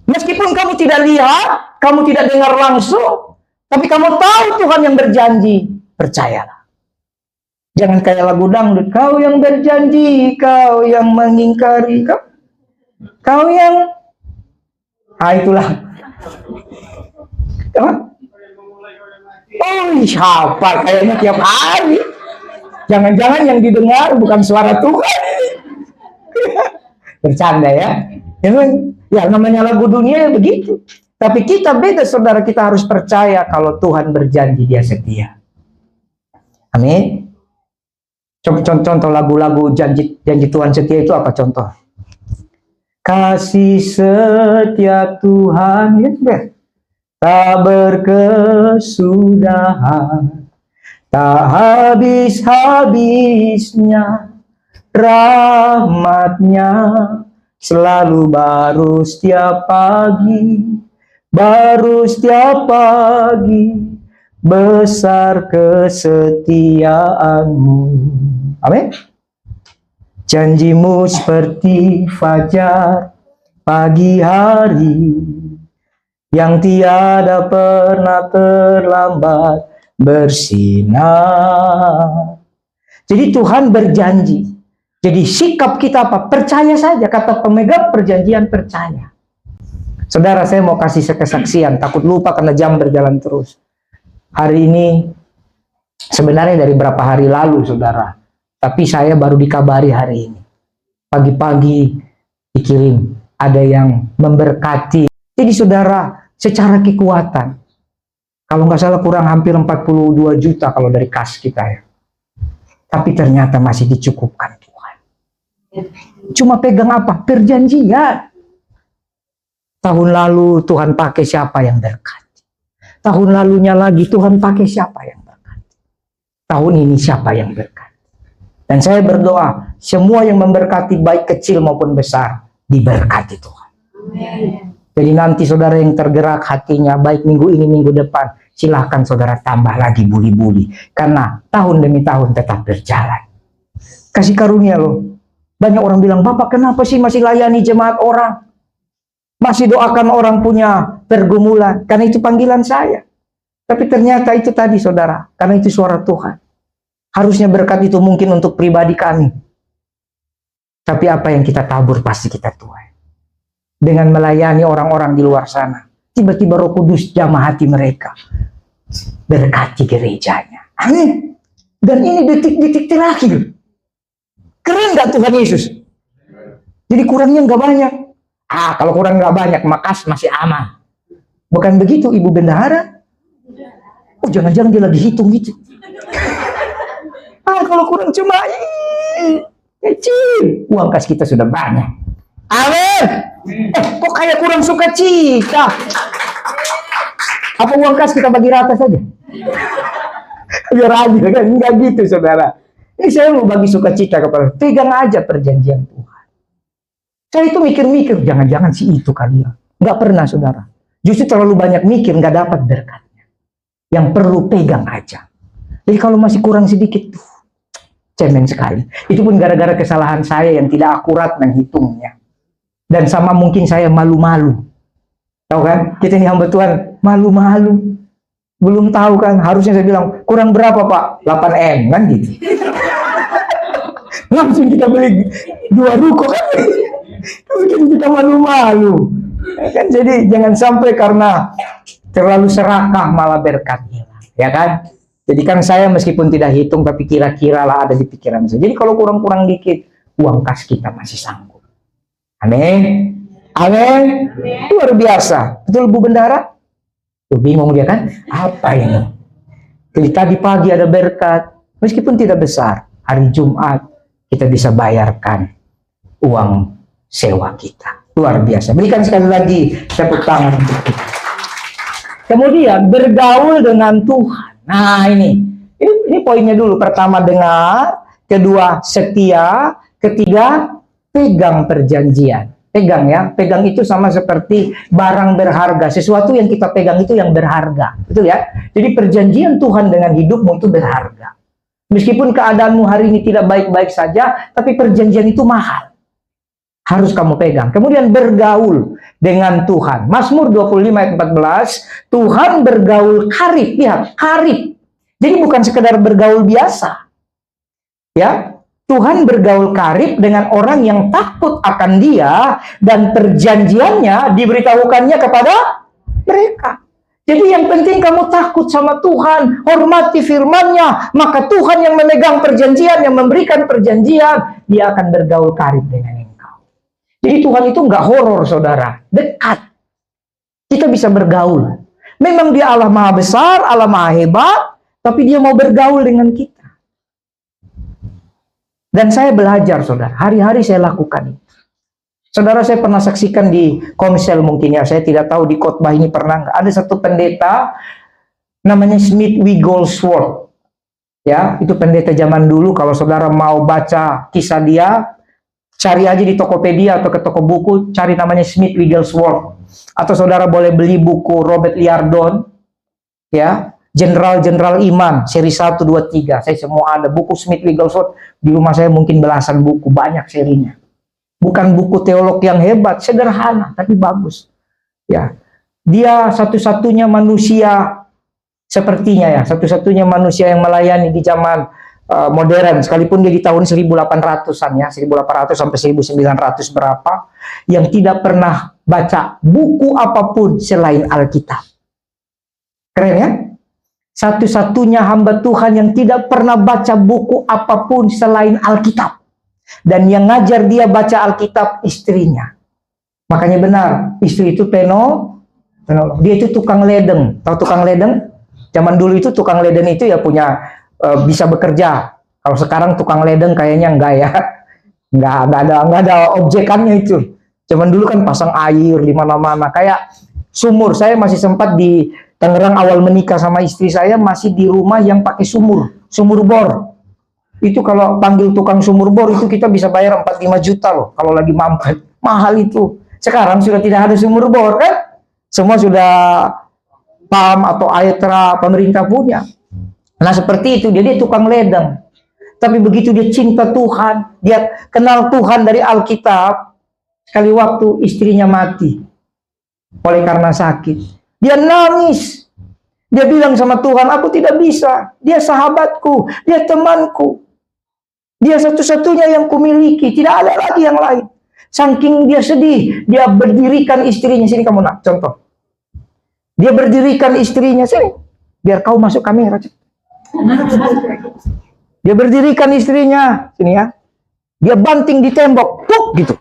Meskipun kamu tidak lihat, kamu tidak dengar langsung, tapi kamu tahu Tuhan yang berjanji. Percayalah. Jangan kayak lagu dangdut, kau yang berjanji, kau yang mengingkari, kau yang... Ah itulah. Apa? Oh siapa? Kayaknya tiap hari. Jangan-jangan yang didengar bukan suara Tuhan. Bercanda ya. Ya namanya lagu dunia ya begitu. Tapi kita beda saudara, kita harus percaya kalau Tuhan berjanji dia setia. Amin. Contoh lagu-lagu janji Tuhan setia itu apa contoh? Kasih setia Tuhan ya, tak berkesudahan, tak habis-habisnya, rahmatnya selalu baru setiap pagi, besar kesetiaanmu. Amin. Janjimu seperti fajar pagi hari, yang tiada pernah terlambat bersinar. Jadi Tuhan berjanji. Jadi sikap kita apa? Percaya saja. Kata pemegang perjanjian, percaya. Saudara, saya mau kasih kesaksian. Takut lupa karena jam berjalan terus. Hari ini, sebenarnya dari berapa hari lalu, saudara. Tapi saya baru dikabari hari ini. Pagi-pagi dikirim. Ada yang memberkati. Jadi saudara, secara kekuatan. Kalau nggak salah kurang hampir 42 juta kalau dari kas kita ya. Tapi ternyata masih dicukupkan Tuhan. Cuma pegang apa? Perjanjian. Tahun lalu Tuhan pakai siapa yang berkati. Tahun lalunya lagi Tuhan pakai siapa yang berkati. Tahun ini siapa yang berkati. Dan saya berdoa, semua yang memberkati baik kecil maupun besar, diberkati Tuhan. Amen. Jadi nanti saudara yang tergerak hatinya, baik minggu ini, minggu depan, silahkan saudara tambah lagi buli-buli. Karena tahun demi tahun tetap berjalan. Kasih karunia loh. Banyak orang bilang, Bapak kenapa sih masih layani jemaat orang? Masih doakan orang punya pergumulan. Karena itu panggilan saya. Tapi ternyata itu tadi saudara. Karena itu suara Tuhan. Harusnya berkat itu mungkin untuk pribadi kami. Tapi apa yang kita tabur pasti kita tuai. Dengan melayani orang-orang di luar sana. Tiba-tiba Roh Kudus jamah hati mereka. Berkati gerejanya. Amin. Dan ini detik-detik terakhir. Keren gak Tuhan Yesus? Jadi kurangnya nggak banyak. Kalau kurang nggak banyak, makas masih aman. Bukan begitu Ibu Bendahara? Oh jangan-jangan dia lagi hitung gitu. Kalau kurang cuma kecil, uang kas kita sudah banyak. Amin. Kok kayak kurang sukacita? Apa uang kas kita bagi rata saja? Biar aja kan, enggak gitu saudara. Ini saya mau bagi sukacita kepada, pegang aja perjanjian Tuhan. Saya itu mikir-mikir, jangan-jangan si itu kali ya. Enggak pernah saudara. Justru terlalu banyak mikir, enggak dapat berkatnya. Yang perlu pegang aja. Jadi kalau masih kurang sedikit, cemen sekali. Itu pun gara-gara kesalahan saya yang tidak akurat menghitungnya. Dan sama mungkin saya malu-malu. Tahu kan? Kita ini hamba Tuhan, malu-malu. Belum tahu kan? Harusnya saya bilang, kurang berapa Pak? 8M, kan gitu. Langsung kita beli 2 ruko kan? Mungkin kita malu-malu. Kan jadi jangan sampai karena terlalu serakah malah berkat hilang. Ya kan? Jadi kan saya meskipun tidak hitung tapi kira-kira lah ada di pikiran saya. Jadi kalau kurang-kurang dikit, uang kas kita masih sanggup. Amin. Amin. Luar biasa. Betul Bu Bendara? Tuh bingung dia kan? Apa ini? Jadi tadi pagi ada berkat, meskipun tidak besar. Hari Jumat kita bisa bayarkan uang sewa kita. Luar biasa. Berikan sekali lagi tepuk tangan untuk kita. Kemudian bergaul dengan Tuhan. Nah ini poinnya dulu. Pertama dengar, kedua setia, ketiga pegang perjanjian. Pegang ya, pegang itu sama seperti barang berharga. Sesuatu yang kita pegang itu yang berharga, betul ya? Jadi perjanjian Tuhan dengan hidupmu itu berharga. Meskipun keadaanmu hari ini tidak baik-baik saja, tapi perjanjian itu mahal. Harus kamu pegang. Kemudian bergaul dengan Tuhan. Mazmur 25 ayat 14, Tuhan bergaul karib. Lihat, karib. Jadi bukan sekedar bergaul biasa. Ya, Tuhan bergaul karib dengan orang yang takut akan Dia dan perjanjiannya diberitahukannya kepada mereka. Jadi yang penting kamu takut sama Tuhan, hormati firman-Nya, maka Tuhan yang memegang perjanjian, yang memberikan perjanjian, Dia akan bergaul karib dengan engkau. Jadi Tuhan itu nggak horor saudara, dekat. Kita bisa bergaul. Memang Dia Allah Maha Besar, Allah Maha Hebat, tapi Dia mau bergaul dengan kita. Dan saya belajar, saudara. Hari-hari saya lakukan itu. Saudara, saya pernah saksikan di Komsel mungkin ya. Saya tidak tahu di khotbah ini pernah nggak. Ada satu pendeta, namanya Smith Wigglesworth. Ya, itu pendeta zaman dulu. Kalau saudara mau baca kisah dia, cari aja di Tokopedia atau ke toko buku, cari namanya Smith Wigglesworth. Atau saudara boleh beli buku Robert Liardon. Ya, Jenderal-Jenderal Iman, seri 1, 2, 3. Saya semua ada. Buku Smith Wigglesworth, di rumah saya mungkin belasan buku, banyak serinya. Bukan buku teolog yang hebat, sederhana, tapi bagus. Ya, Dia satu-satunya manusia, sepertinya ya, satu-satunya manusia yang melayani di zaman modern, sekalipun dia di tahun 1800-an ya, 1800 sampai 1900 berapa, yang tidak pernah baca buku apapun selain Alkitab. Keren ya? Satu-satunya hamba Tuhan yang tidak pernah baca buku apapun selain Alkitab. Dan yang ngajar dia baca Alkitab istrinya. Makanya benar, istri itu penolong. Dia itu tukang ledeng. Tahu tukang ledeng? Zaman dulu itu tukang ledeng itu ya punya bisa bekerja. Kalau sekarang tukang ledeng kayaknya enggak ya. Enggak ada objekannya itu. Zaman dulu kan pasang air di mana-mana. Kayak sumur. Saya masih sempat di Tangerang awal menikah sama istri saya masih di rumah yang pakai sumur bor. Itu kalau panggil tukang sumur bor itu kita bisa bayar 4-5 juta loh kalau lagi mampet. Mahal itu. Sekarang sudah tidak ada sumur bor kan? Semua sudah PAM atau AETRA pemerintah punya. Nah seperti itu, dia tukang ledeng. Tapi begitu dia cinta Tuhan, dia kenal Tuhan dari Alkitab, sekali waktu istrinya mati oleh karena sakit. Dia nangis. Dia bilang sama Tuhan, aku tidak bisa. Dia sahabatku, dia temanku. Dia satu-satunya yang kumiliki, tidak ada lagi yang lain. Saking dia sedih, dia berdirikan istrinya. Sini kamu nak, contoh. Dia berdirikan istrinya, sini. Biar kau masuk kamera. Dia berdirikan istrinya, sini ya. Dia banting di tembok, tuk gitu.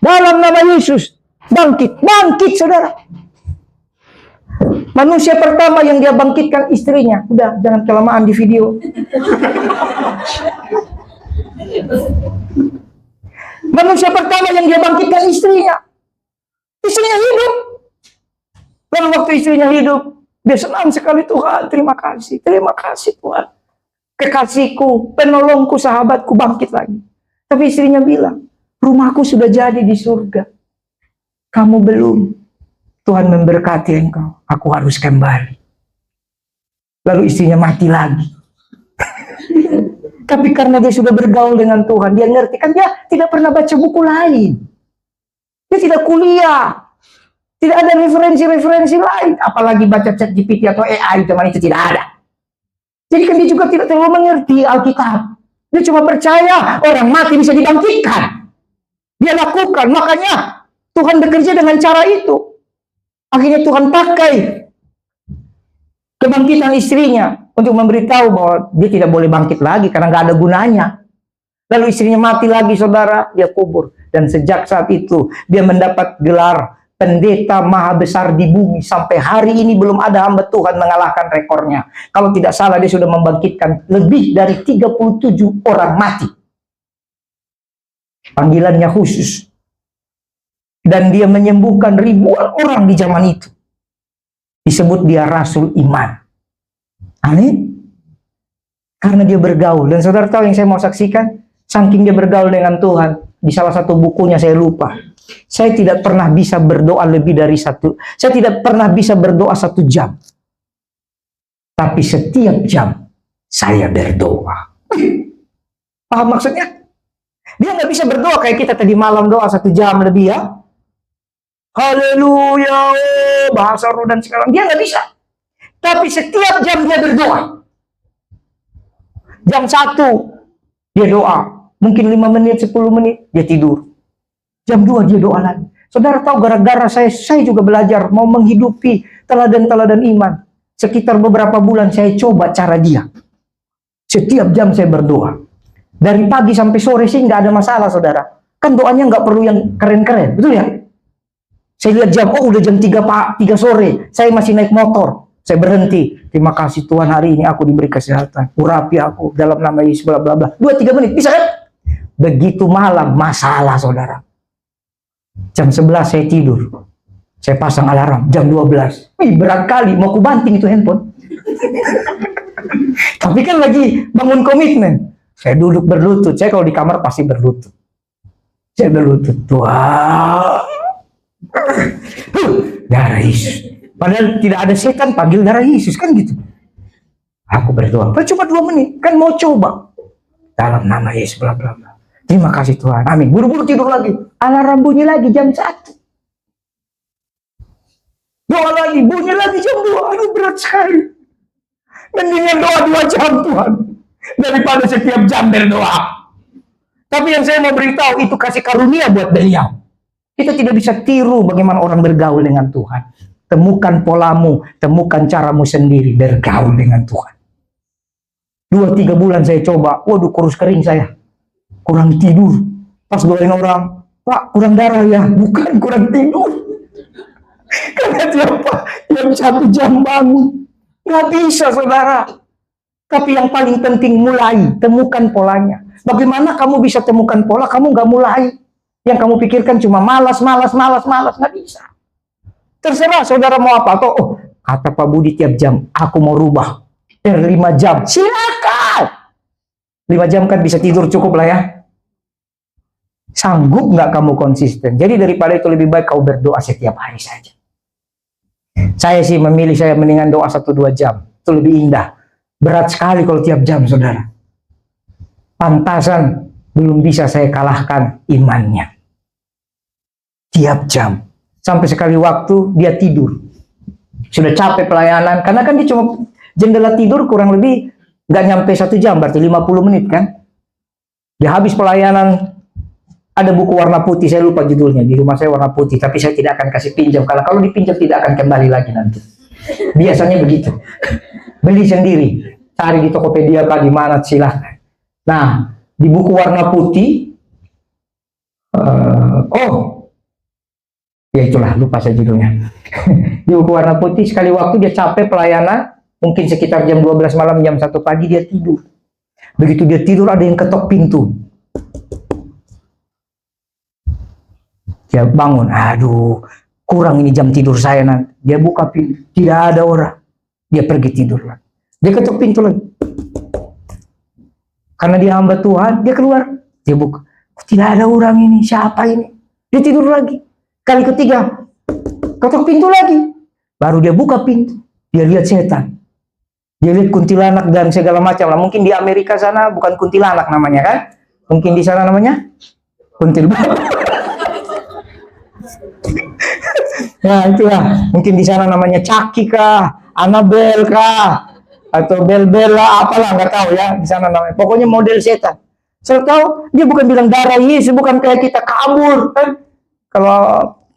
Dalam nama Yesus, bangkit, bangkit saudara. Manusia pertama yang dia bangkitkan istrinya. Udah, jangan kelamaan di video. Manusia pertama yang dia bangkitkan istrinya. Istrinya hidup. Lalu waktu istrinya hidup, dia senang sekali, Tuhan, terima kasih Tuhan. Kekasihku, penolongku, sahabatku bangkit lagi. Tapi istrinya bilang, rumahku sudah jadi di surga. Kamu belum. Tuhan memberkati engkau. Aku harus kembali. Lalu istrinya mati lagi. Tapi karena dia sudah bergaul dengan Tuhan, dia ngerti. Kan dia tidak pernah baca buku lain. Dia tidak kuliah. Tidak ada referensi-referensi lain. Apalagi baca ChatGPT atau AI, teman itu tidak ada. Jadi kan dia juga tidak terlalu mengerti Alkitab. Dia cuma percaya orang mati bisa dibangkitkan. Dia lakukan. Makanya Tuhan bekerja dengan cara itu. Akhirnya Tuhan pakai kebangkitan istrinya untuk memberitahu bahwa dia tidak boleh bangkit lagi karena nggak ada gunanya. Lalu istrinya mati lagi, saudara, dia kubur. Dan sejak saat itu dia mendapat gelar pendeta maha besar di bumi. Sampai hari ini belum ada hamba Tuhan mengalahkan rekornya. Kalau tidak salah dia sudah membangkitkan lebih dari 37 orang mati. Panggilannya khusus. Dan dia menyembuhkan ribuan orang di zaman itu. Disebut dia Rasul Iman. Amin. Karena dia bergaul. Dan saudara tahu yang saya mau saksikan? Saking dia bergaul dengan Tuhan. Di salah satu bukunya saya lupa. Saya tidak pernah bisa berdoa lebih dari satu. Saya tidak pernah bisa berdoa 1 jam. Tapi setiap jam saya berdoa. Paham maksudnya? Dia nggak bisa berdoa kayak kita tadi malam doa 1 jam lebih ya. Haleluya, bahasa roh dan sekarang. Dia nggak bisa. Tapi setiap jam dia berdoa. Jam 1 dia doa. Mungkin 5 menit, 10 menit dia tidur. Jam 2 dia doa lagi. Saudara tahu gara-gara saya juga belajar mau menghidupi teladan-teladan iman. Sekitar beberapa bulan saya coba cara dia. Setiap jam saya berdoa. Dari pagi sampai sore sih nggak ada masalah, saudara. Kan doanya nggak perlu yang keren-keren, betul ya? Saya lihat jam, oh udah jam 3 sore. Saya masih naik motor. Saya berhenti. Terima kasih Tuhan, hari ini aku diberi kesehatan. Urapi aku dalam nama Yesus, bla bla bla. 2-3 menit, bisa kan? Begitu malam, masalah, saudara. Jam 11 saya tidur. Saya pasang alarm, jam 12. Wih, berat kali, mau ku banting itu handphone. Tapi kan lagi bangun komitmen. Saya duduk berlutut. Saya kalau di kamar pasti berlutut. Saya berlutut. Wah. Darah Yesus. Padahal tidak ada setan panggil darah Yesus, kan gitu. Aku berdoa. Cuma 2 menit. Kan mau coba. Dalam nama Yesus, bla bla bla. Terima kasih Tuhan. Amin. Buru-buru tidur lagi. Alarm bunyi lagi jam 1. Doa lagi. Bunyi lagi jam 2. Aduh, berat sekali. Mendingan doa 2 jam Tuhan. Daripada setiap jam berdoa. Tapi yang saya mau beritahu itu kasih karunia buat beliau. Kita tidak bisa tiru bagaimana orang bergaul dengan Tuhan. Temukan polamu, temukan caramu sendiri bergaul dengan Tuhan. 2-3 bulan saya coba, waduh kurus kering saya. Kurang tidur. Pas doain orang, Pak kurang darah ya. Bukan kurang tidur. Karena tiap 1 jam bangun. Nggak bisa saudara. Tapi yang paling penting mulai, temukan polanya. Bagaimana kamu bisa temukan pola, kamu nggak mulai. Yang kamu pikirkan cuma malas, nggak bisa. Terserah saudara mau apa. Atau, oh, kata Pak Budi tiap jam, aku mau rubah. 5 jam, silakan. 5 jam kan bisa tidur cukup lah ya. Sanggup nggak kamu konsisten? Jadi daripada itu lebih baik kau berdoa setiap hari saja. Saya sih memilih saya mendingan doa 1-2 jam. Itu lebih indah. Berat sekali kalau tiap jam, saudara. Pantasan belum bisa saya kalahkan imannya. Tiap jam. Sampai sekali waktu dia tidur. Sudah capek pelayanan. Karena kan dia cuma jendela tidur kurang lebih nggak nyampe 1 jam. Berarti 50 menit kan. Dia habis pelayanan. Ada buku warna putih, saya lupa judulnya. Di rumah saya warna putih, tapi saya tidak akan kasih pinjam. Karena kalau dipinjam tidak akan kembali lagi nanti. Biasanya begitu. Beli sendiri. Cari di Tokopedia kah di mana silahkan. Nah, di buku warna putih, ya itulah, lupa saya judulnya. Di buku warna putih, sekali waktu dia capek pelayanan, mungkin sekitar jam 12 malam, jam 1 pagi dia tidur. Begitu dia tidur, ada yang ketok pintu. Dia bangun, aduh, kurang ini jam tidur saya nanti. Dia buka pintu, tidak ada orang. Dia pergi tidur lagi. Dia ketuk pintu lagi. Karena dia hamba Tuhan, dia keluar. Dia buka, tidak ada orang ini, siapa ini? Dia tidur lagi. Kali ketiga, ketuk pintu lagi. Baru dia buka pintu. Dia lihat setan. Dia lihat kuntilanak dan segala macam lah. Mungkin di Amerika sana bukan kuntilanak namanya kan? Mungkin di sana namanya kuntilanak. Nah itulah, mungkin di sana namanya Caki kah, Annabel kah, atau Bel-Bel lah, apalah nggak tahu ya di sana namanya. Pokoknya model setan. Saya tahu dia bukan bilang darah Yesus, bukan kayak kita kabur kan. Kalau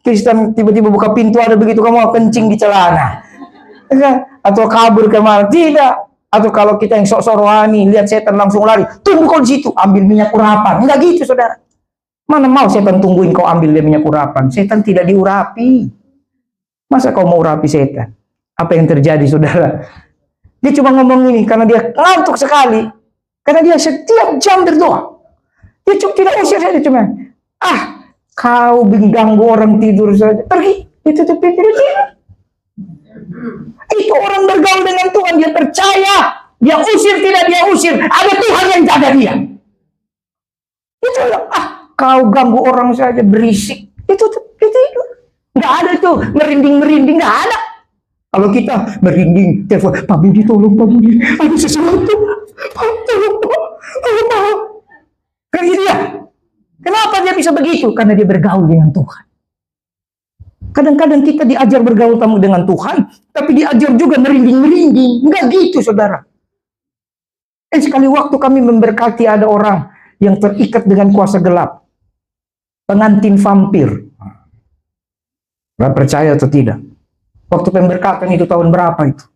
Kristen tiba-tiba buka pintu ada begitu, kamu kencing di celana, atau kabur kemana? Tidak. Atau kalau kita yang sok-sok rohani lihat setan langsung lari, tunggu kau di situ, ambil minyak urapan. Enggak gitu saudara. Mana mau setan tungguin kau ambil dia minyak urapan? Setan tidak diurapi. Masa kau mau urapi setan? Apa yang terjadi saudara? Dia cuma ngomong ini karena dia ngantuk sekali. Karena dia setiap jam berdoa. Dia cuma tidak usir saja cuma. Kau ganggu orang tidur saja. Pergi. Ditutup pintu dia tidur. Itu orang bergaul dengan Tuhan. Dia percaya. Dia usir tidak dia usir. Ada Tuhan yang jaga dia. Itu kau ganggu orang saja berisik. Itu tidur. Nggak ada tuh merinding-merinding, nggak ada. Kalau kita merinding, telepon, Pak Budi tolong Pak Budi, ada sesuatu. Pak tolong Pak, tolong. Kan gitu ya. Kenapa dia bisa begitu? Karena dia bergaul dengan Tuhan. Kadang-kadang kita diajar bergaul dengan Tuhan, tapi diajar juga merinding-merinding. Nggak gitu saudara. Sekali waktu kami memberkati ada orang yang terikat dengan kuasa gelap. Pengantin vampir. Nggak percaya atau tidak? Waktu pemberkatan itu tahun berapa itu?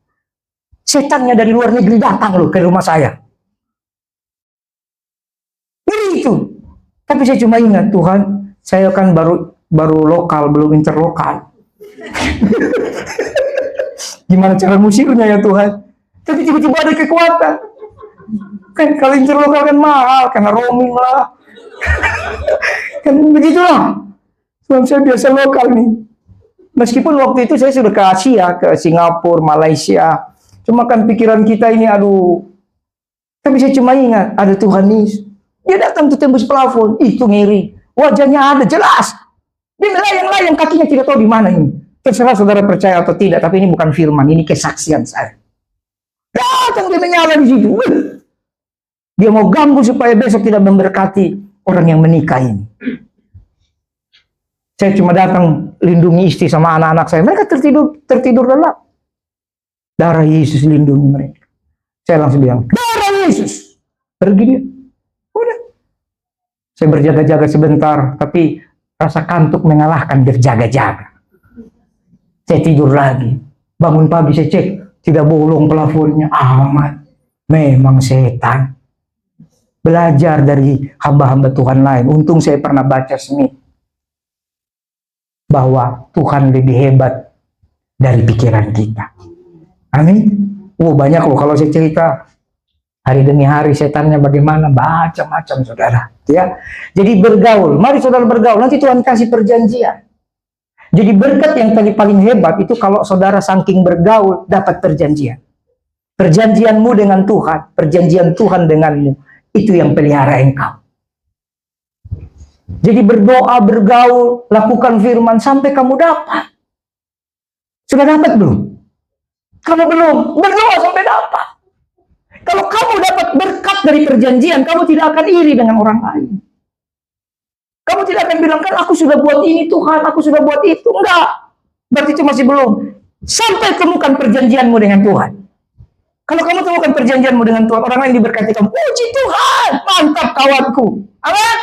Setannya dari luar negeri datang loh ke rumah saya. Ini itu. Tapi saya cuma ingat, Tuhan, saya kan baru lokal, belum interlokal. Gimana cara musirnya ya Tuhan? Tapi tiba-tiba ada kekuatan. Kan kalau interlokal kan mahal, karena roaming lah. Kan begitulah. Sebab saya biasa lokal nih. Meskipun waktu itu saya sudah ke Asia, ke Singapura, Malaysia. Cuma kan pikiran kita ini, aduh. Tapi saya cuma ingat, ada Tuhan Yesus. Dia datang tuh tembus plafon. Itu ngiri. Wajahnya ada, jelas. Dia melayang-layang, kakinya tidak tahu di mana ini. Terserah saudara percaya atau tidak, tapi ini bukan firman, ini kesaksian saya. Datang dia menyala di situ. Dia mau ganggu supaya besok tidak memberkati orang yang menikah ini. Saya cuma datang lindungi istri sama anak-anak saya. Mereka tertidur lelap. Darah Yesus lindungi mereka. Saya langsung bilang, darah Yesus. Pergi dia. Udah. Saya berjaga-jaga sebentar, tapi rasa kantuk mengalahkan berjaga-jaga. Saya tidur lagi. Bangun pagi saya cek, tidak bolong plafonnya. Aman. Memang setan. Belajar dari hamba-hamba Tuhan lain. Untung saya pernah baca Smith. Bahwa Tuhan lebih hebat dari pikiran kita. Amin. Banyak loh kalau saya cerita hari demi hari setannya bagaimana, macam-macam saudara. Ya. Jadi bergaul, mari saudara bergaul. Nanti Tuhan kasih perjanjian. Jadi berkat yang tadi paling hebat itu kalau saudara saking bergaul dapat perjanjian. Perjanjianmu dengan Tuhan, perjanjian Tuhan denganmu, itu yang pelihara engkau. Jadi berdoa, bergaul, lakukan firman sampai kamu dapat. Sudah dapat belum? Kalau belum, berdoa sampai dapat. Kalau kamu dapat berkat dari perjanjian, kamu tidak akan iri dengan orang lain. Kamu tidak akan bilang, kan aku sudah buat ini Tuhan, aku sudah buat itu. Enggak. Berarti itu masih belum. Sampai temukan perjanjianmu dengan Tuhan. Kalau kamu temukan perjanjianmu dengan Tuhan, orang lain diberkati kamu. Puji Tuhan, mantap kawanku. Amin.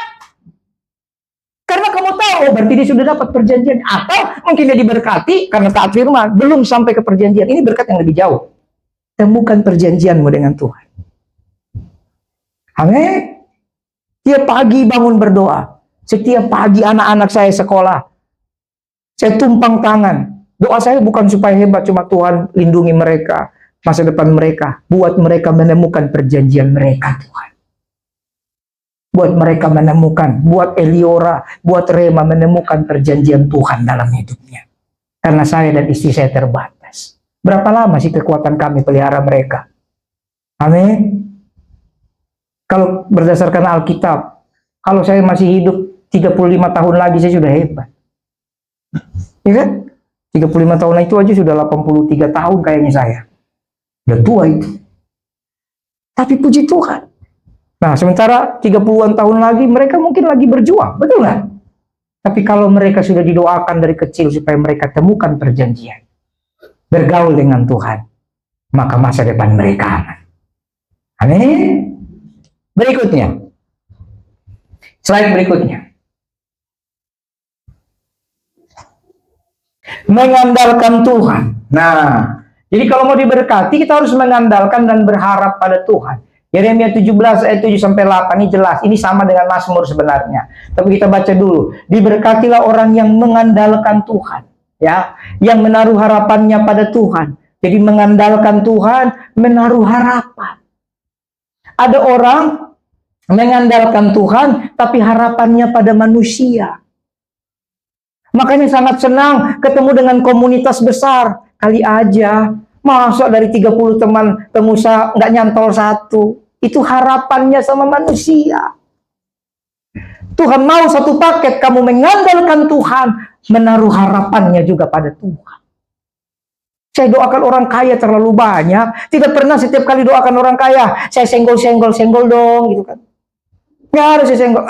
Karena kamu tahu, berarti dia sudah dapat perjanjian. Atau mungkin dia diberkati karena taat firman. Belum sampai ke perjanjian. Ini berkat yang lebih jauh. Temukan perjanjianmu dengan Tuhan. Amin. Tiap pagi bangun berdoa. Setiap pagi anak-anak saya sekolah. Saya tumpang tangan. Doa saya bukan supaya hebat, cuma Tuhan lindungi mereka. Masa depan mereka. Buat mereka menemukan perjanjian mereka, Tuhan. Buat mereka menemukan. Buat Eliora, buat Rema menemukan perjanjian Tuhan dalam hidupnya. Karena saya dan istri saya terbatas. Berapa lama sih kekuatan kami pelihara mereka? Amin. Kalau berdasarkan Alkitab, kalau saya masih hidup 35 tahun lagi, saya sudah hebat. Ya kan? 35 tahun itu aja sudah 83 tahun kayaknya saya. Udah tua itu. Tapi puji Tuhan. Nah, sementara 30-an tahun lagi, mereka mungkin lagi berjuang. Betul nggak? Tapi kalau mereka sudah didoakan dari kecil supaya mereka temukan perjanjian. Bergaul dengan Tuhan. Maka masa depan mereka aman. Amin. Berikutnya. Slide berikutnya. Mengandalkan Tuhan. Nah, jadi kalau mau diberkati, kita harus mengandalkan dan berharap pada Tuhan. Yeremia 17 ayat 7 sampai 8 ini jelas. Ini sama dengan Mazmur sebenarnya. Tapi kita baca dulu. Diberkatilah orang yang mengandalkan Tuhan, ya, yang menaruh harapannya pada Tuhan. Jadi mengandalkan Tuhan, menaruh harapan. Ada orang mengandalkan Tuhan, tapi harapannya pada manusia. Makanya sangat senang ketemu dengan komunitas besar. Kali aja, masa dari 30 teman pengusaha nggak nyantol satu. Itu harapannya sama manusia. Tuhan mau satu paket, kamu mengandalkan Tuhan, menaruh harapannya juga pada Tuhan. Saya doakan orang kaya terlalu banyak. Tidak pernah setiap kali doakan orang kaya, saya senggol dong, gitu kan. Nggak ada saya senggol.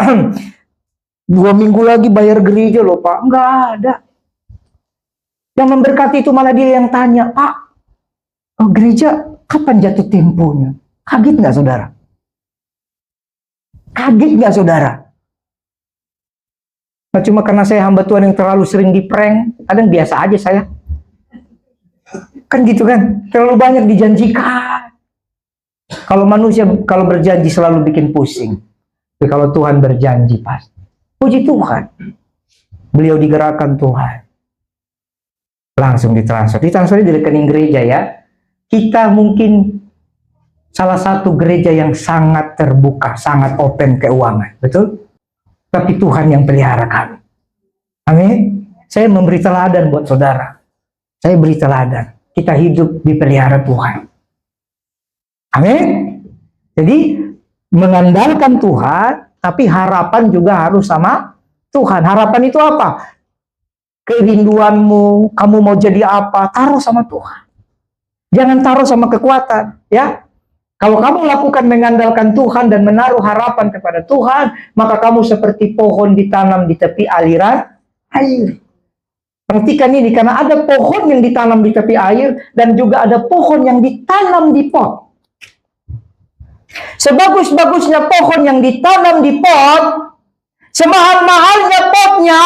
2 minggu lagi bayar gereja loh Pak. Nggak ada. Yang memberkati itu malah dia yang tanya, Pak, gereja kapan jatuh temponya? Kaget nggak saudara? Kaget nggak saudara? Nah, cuma karena saya hamba Tuhan yang terlalu sering diprank, kadang biasa aja saya. Kan gitu kan? Terlalu banyak dijanjikan. Kalau manusia, kalau berjanji selalu bikin pusing. Tapi kalau Tuhan berjanji pasti. Puji Tuhan. Beliau digerakkan Tuhan. Langsung ditransfer. Ditransfer di rekening gereja ya. Kita mungkin salah satu gereja yang sangat terbuka, sangat open keuangan. Betul? Tapi Tuhan yang pelihara kami. Amin. Saya memberi teladan buat saudara. Saya beri teladan. Kita hidup dipelihara Tuhan. Amin. Jadi mengandalkan Tuhan, tapi harapan juga harus sama Tuhan. Harapan itu apa? Kerinduanmu, kamu mau jadi apa, taruh sama Tuhan. Jangan taruh sama kekuatan, ya. Kalau kamu lakukan mengandalkan Tuhan dan menaruh harapan kepada Tuhan, maka kamu seperti pohon ditanam di tepi aliran air. Perhatikan ini, karena ada pohon yang ditanam di tepi air dan juga ada pohon yang ditanam di pot. Sebagus-bagusnya pohon yang ditanam di pot, semahal-mahalnya potnya,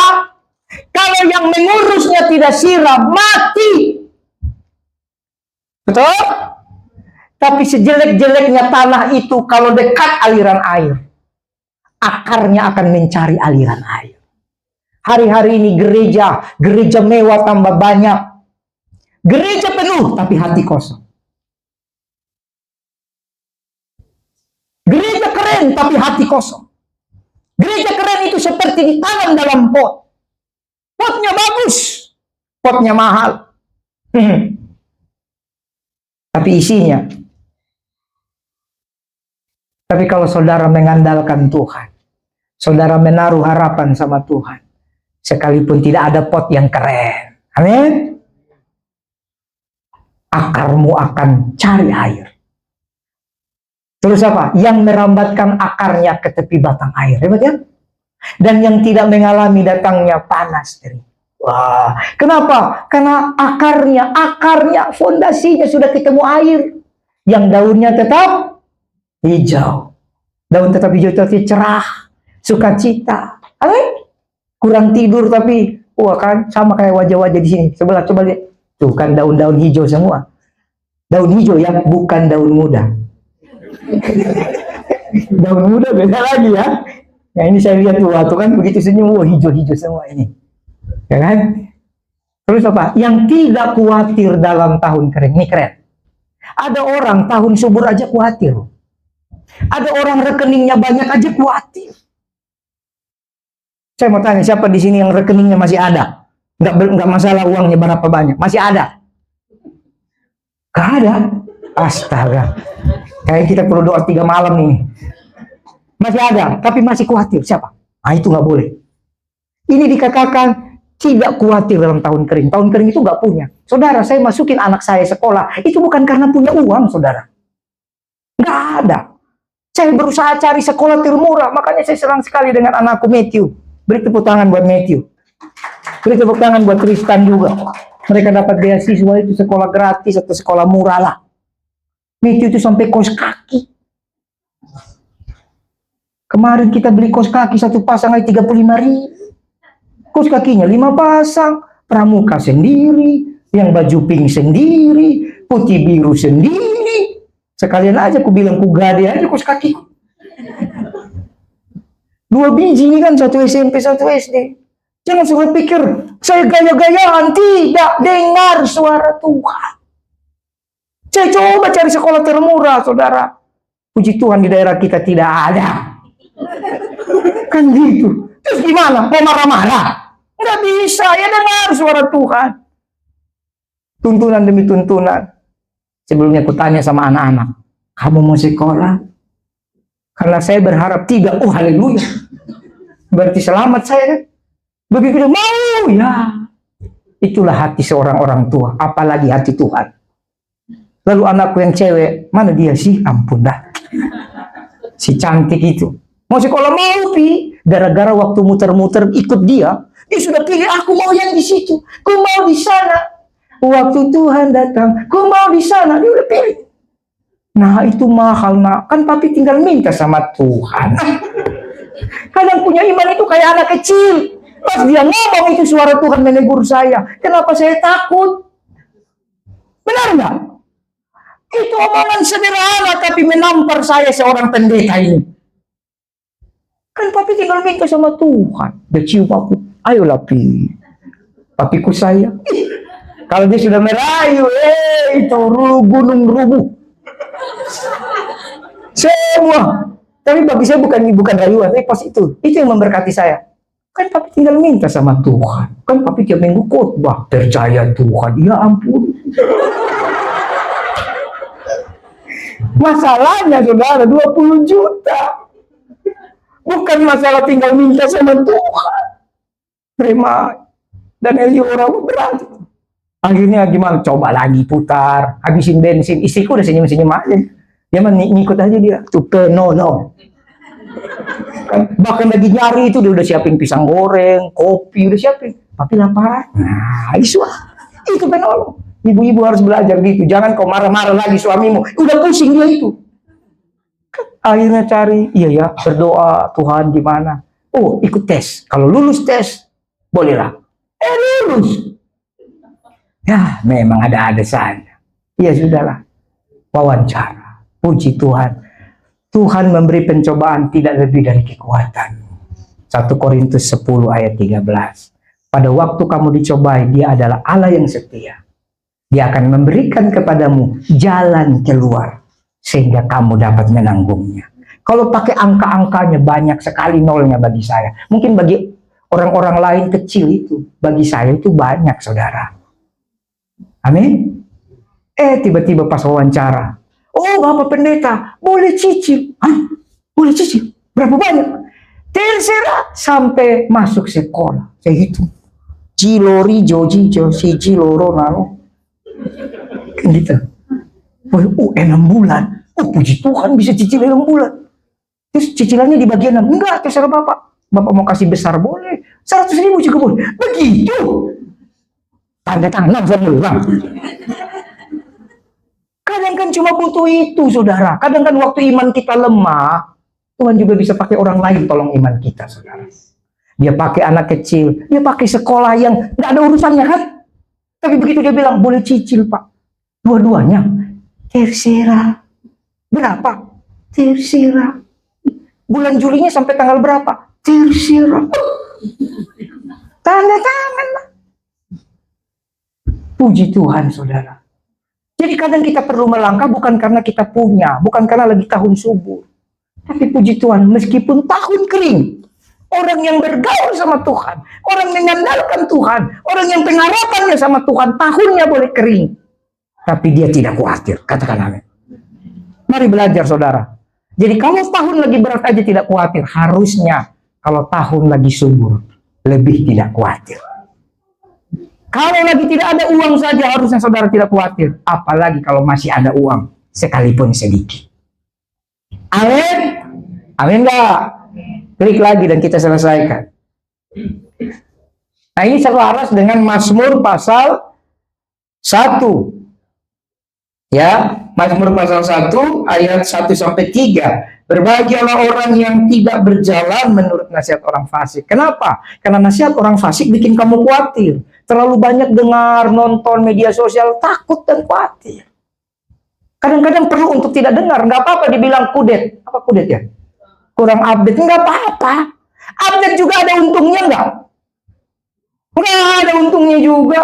kalau yang mengurusnya tidak siram, mati. Betul? Tapi sejelek-jeleknya tanah itu, kalau dekat aliran air, akarnya akan mencari aliran air. Hari-hari ini gereja mewah tambah banyak. Gereja penuh, tapi hati kosong. Gereja keren, tapi hati kosong. Gereja keren itu seperti ditanam dalam pot. Potnya bagus, potnya mahal. Tapi isinya. Tapi kalau saudara mengandalkan Tuhan, saudara menaruh harapan sama Tuhan, sekalipun tidak ada pot yang keren. Amin. akarmu akan cari air. Terus apa? Yang merambatkan akarnya ke tepi batang air. Hebat ya? Dan yang tidak mengalami datangnya panas. Wah, kenapa? Karena akarnya, fondasinya sudah ketemu air. Yang daunnya tetap hijau. Daun tetap hijau tapi cerah, sukacita. Kurang tidur tapi, wah kan sama kayak wajah-wajah di sini. Sebelah coba lihat. Tuh kan daun-daun hijau semua. Daun hijau ya, bukan daun muda. Daun muda beda lagi ya. Nah ini saya lihat tuh kan begitu senyum, wah hijau-hijau semua ini. Ya kan? Terus apa? Yang tidak khawatir dalam tahun kering. Ini keren. Ada orang tahun subur aja khawatir. Ada orang rekeningnya banyak aja khawatir. Saya mau tanya, siapa di sini yang rekeningnya masih ada? Nggak masalah uangnya berapa banyak. Masih ada? Nggak ada? Astaga. Kayak kita perlu doa 3 malam nih. Masih ada, tapi masih khawatir. Siapa? Ah itu nggak boleh. Ini dikatakan tidak khawatir dalam tahun kering. Tahun kering itu nggak punya. Saudara, saya masukin anak saya sekolah. Itu bukan karena punya uang, saudara. Nggak ada. Saya berusaha cari sekolah termurah. Makanya saya senang sekali dengan anakku Matthew. Beri tepuk tangan buat Matthew. Beri tepuk tangan buat Tristan juga. Mereka dapat beasiswa itu sekolah gratis atau sekolah murah lah. Matthew itu sampai kos kaki. Kemarin kita beli kos kaki satu pasang aja 35.000. Kos kakinya 5 pasang. Pramuka sendiri. Yang baju pink sendiri. Putih biru sendiri. Sekalian aja aku bilang ku gade aja kos kaki. 2 biji ini kan, 1 SMP, 1 SD. Jangan suka pikir, saya gaya-gayaan. Tidak, dengar suara Tuhan. Saya coba cari sekolah termurah, saudara. Puji Tuhan di daerah kita tidak ada. Kan gitu. Terus gimana? Mau marah-marah? Nggak bisa, ya dengar suara Tuhan. Tuntunan demi tuntunan. Sebelumnya aku tanya sama anak-anak, kamu mau sekolah? Karena saya berharap tidak. Oh haleluya. Berarti selamat saya kan. Begitu mau ya. Itulah hati seorang orang tua. Apalagi hati Tuhan. Lalu anakku yang cewek, mana dia sih? Ampun dah. Si cantik itu. Mau sekolah mau pi. Gara-gara waktu muter-muter ikut dia. Dia sudah pilih aku mau yang di situ. Ku mau di sana. Waktu Tuhan datang. Ku mau di sana. Dia udah pilih. Nah itu mahal nak. Kan papi tinggal minta sama Tuhan. Kadang punya iman itu kayak anak kecil. Pas dia ngomong itu suara Tuhan menegur saya. Kenapa saya takut? Benar nggak? Itu omongan sederhana tapi menampar saya seorang pendeta ini. Kan papi tinggal minta sama Tuhan. Dia cium aku. Ayolah pi. Papiku saya. Kalau dia sudah merayu. Itu gunung rubuh. Semua. Tapi bagi saya bukan rayuan, tapi pas itu yang memberkati saya. Kan papi tinggal minta sama Tuhan. Kan papi tiap minggu khotbah, percaya Tuhan. Ya ampun. Masalahnya saudara 20 juta. Bukan masalah tinggal minta sama Tuhan. Terima. Dan Eliora berat. Akhirnya gimana? Coba lagi putar, habisin bensin. Istriku udah senyum-senyum aja. Dia mah ngikut aja dia. Tuh penolong. Kan, bahkan lagi nyari itu dia udah siapin pisang goreng, kopi udah siapin. Tapi lapar. Nah, itu penolong. Ibu-ibu harus belajar gitu. Jangan kau marah-marah lagi suamimu. Udah pusing dia itu. Akhirnya cari, iya ya, berdoa Tuhan gimana. Oh, ikut tes. Kalau lulus tes, bolehlah. Lulus. Ya, memang ada saja. Ya sudahlah. Wawancara. Puji Tuhan. Tuhan memberi pencobaan tidak lebih dari kekuatan. 1 Korintus 10 ayat 13. Pada waktu kamu dicobai, dia adalah Allah yang setia. Dia akan memberikan kepadamu jalan keluar. Sehingga kamu dapat menanggungnya. Kalau pakai angka-angkanya banyak sekali nolnya bagi saya. Mungkin bagi orang-orang lain kecil itu. Bagi saya itu banyak, saudara. Amin. Tiba-tiba pas wawancara. Oh, Bapak Pendeta, boleh cicil. Hah? Boleh cicil? Berapa banyak? Terserah sampai masuk sekolah. Saya hitung. Jilori, joji, josi, jiloro, naro. Kan gitu. 6 bulan. Puji Tuhan bisa cicil 6 bulan. Terus cicilannya di bagian 6. Enggak, terserah Bapak. Bapak mau kasih besar boleh. 100.000 juga boleh. Begitu. Tanda tangan semua. Kadang kan cuma butuh itu, saudara. Kadang kan waktu iman kita lemah, Tuhan juga bisa pakai orang lain tolong iman kita, saudara. Dia pakai anak kecil, dia pakai sekolah yang nggak ada urusannya kan. Tapi begitu dia bilang, boleh cicil Pak. Dua-duanya. Terserah. Berapa? Terserah. Bulan Julinya sampai tanggal berapa? Terserah. Tanda tangan lah. Puji Tuhan, saudara. Jadi kadang kita perlu melangkah bukan karena kita punya, bukan karena lagi tahun subur. Tapi puji Tuhan, meskipun tahun kering, orang yang bergaul sama Tuhan, orang yang mengandalkan Tuhan, orang yang pengharapannya sama Tuhan, tahunnya boleh kering. Tapi dia tidak khawatir, katakan amin. Mari belajar, saudara. Jadi kalau tahun lagi berat aja tidak khawatir, harusnya kalau tahun lagi subur, lebih tidak khawatir. Kalau lagi tidak ada uang saja harusnya saudara tidak khawatir. Apalagi kalau masih ada uang, sekalipun sedikit. Amin? Amin enggak? Klik lagi dan kita selesaikan. Nah ini selaras dengan Mazmur pasal 1. Ya, Mazmur pasal 1 ayat 1-3. Berbahagialah orang yang tidak berjalan menurut nasihat orang fasik. Kenapa? Karena nasihat orang fasik bikin kamu khawatir. Terlalu banyak dengar, nonton media sosial, takut dan khawatir. Kadang-kadang perlu untuk tidak dengar. Nggak apa-apa dibilang kudet. Apa kudet ya? Kurang update. Nggak apa-apa. Update juga ada untungnya nggak? Nggak ada untungnya juga.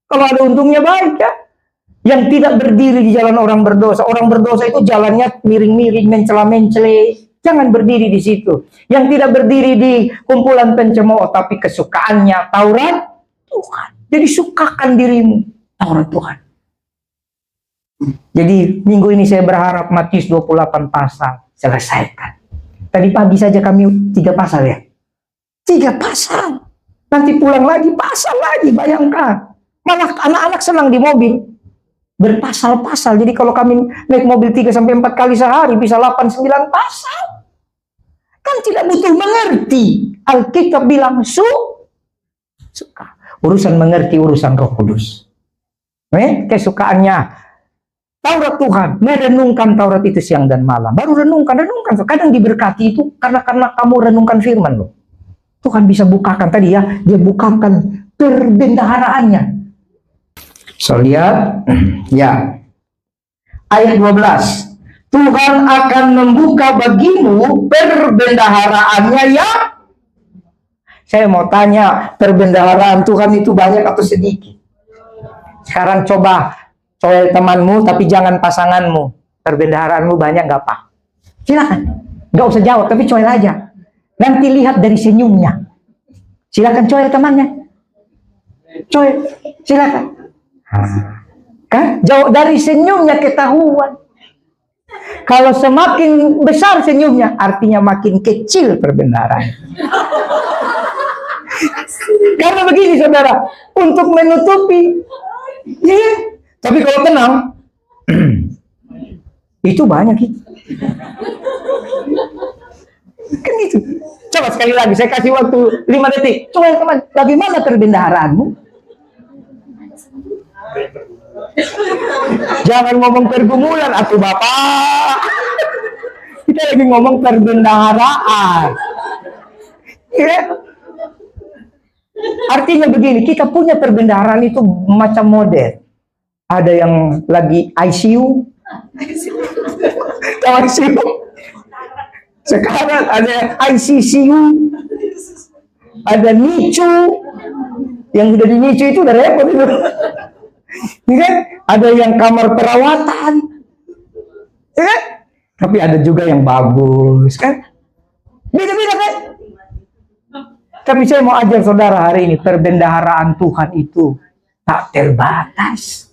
Kalau ada untungnya baik ya. Yang tidak berdiri di jalan orang berdosa. Orang berdosa itu jalannya miring-miring, mencela-mencele. Jangan berdiri di situ. Yang tidak berdiri di kumpulan pencemooh, tapi kesukaannya Taurat Tuhan. Jadi sukakan dirimu Taurat Tuhan. Jadi minggu ini saya berharap Matius 28 pasal selesaikan. Tadi pagi saja kami 3 pasal ya. 3 pasal. Nanti pulang lagi pasal lagi, bayangkan. Malah anak-anak senang di mobil. Berpasal-pasal. Jadi kalau kami naik mobil 3-4 kali sehari bisa 8-9 pasal. Kan tidak butuh mengerti. Alkitab bilang suka. Urusan mengerti urusan Roh Kudus. Kesukaannya Taurat Tuhan, merenungkan Taurat itu siang dan malam. Baru renungkan. Kadang diberkati itu karena kamu renungkan firman loh. Tuhan bisa bukakan tadi ya, dia bukakan perbendaharaannya. So lihat, ya. Ayat 12. Tuhan akan membuka bagimu perbendaharaannya ya. Saya mau tanya, perbendaharaan Tuhan itu banyak atau sedikit? Sekarang coba coel temanmu, tapi jangan pasanganmu. Perbendaharaanmu banyak nggak Pak? Silakan, nggak usah jawab, tapi coel aja. Nanti lihat dari senyumnya. Silakan coel temannya. Coel, silakan. Kan? Jauh dari senyumnya ketahuan. Kalau semakin besar senyumnya, artinya makin kecil perbendaharaan. Karena begini saudara, untuk menutupi, ya. Tapi kalau tenang, itu banyak itu. Kan gitu. Coba sekali lagi, saya kasih waktu 5 detik. Coba teman, bagaimana perbendaharaanmu? Jangan ngomong pergumulan, atuh Bapak. Kita lagi ngomong perbendaharaan. Ya. Artinya begini, kita punya perbendaharaan itu macam model. Ada yang lagi ICU. ICU. Sekarang ada ICCU. Ada NICU. Yang udah di NICU itu udah repot itu. Ya, ada yang kamar perawatan. Ya, tapi ada juga yang bagus kan. Beda-beda kan. Tapi saya mau ajar saudara hari ini, perbendaharaan Tuhan itu tak terbatas.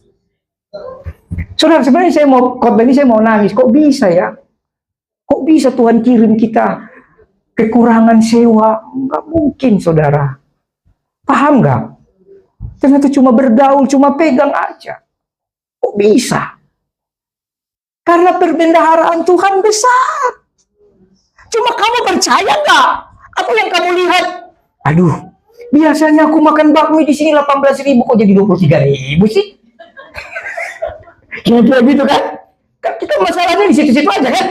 Saudara, sebenarnya saya mau khotbah ini, saya mau nangis. Kok bisa ya? Kok bisa Tuhan kirim kita kekurangan sewa? Enggak mungkin, saudara. Paham nggak? Ternyata cuma bergaul, cuma pegang aja. Kok bisa? Karena perbendaharaan Tuhan besar. Cuma kamu percaya nggak? Apa yang kamu lihat? Aduh, biasanya aku makan bakmi di sini 18.000, kok jadi 23.000 sih? Kira-kira gitu kan? Kan kita masalahnya di situ-situ aja kan?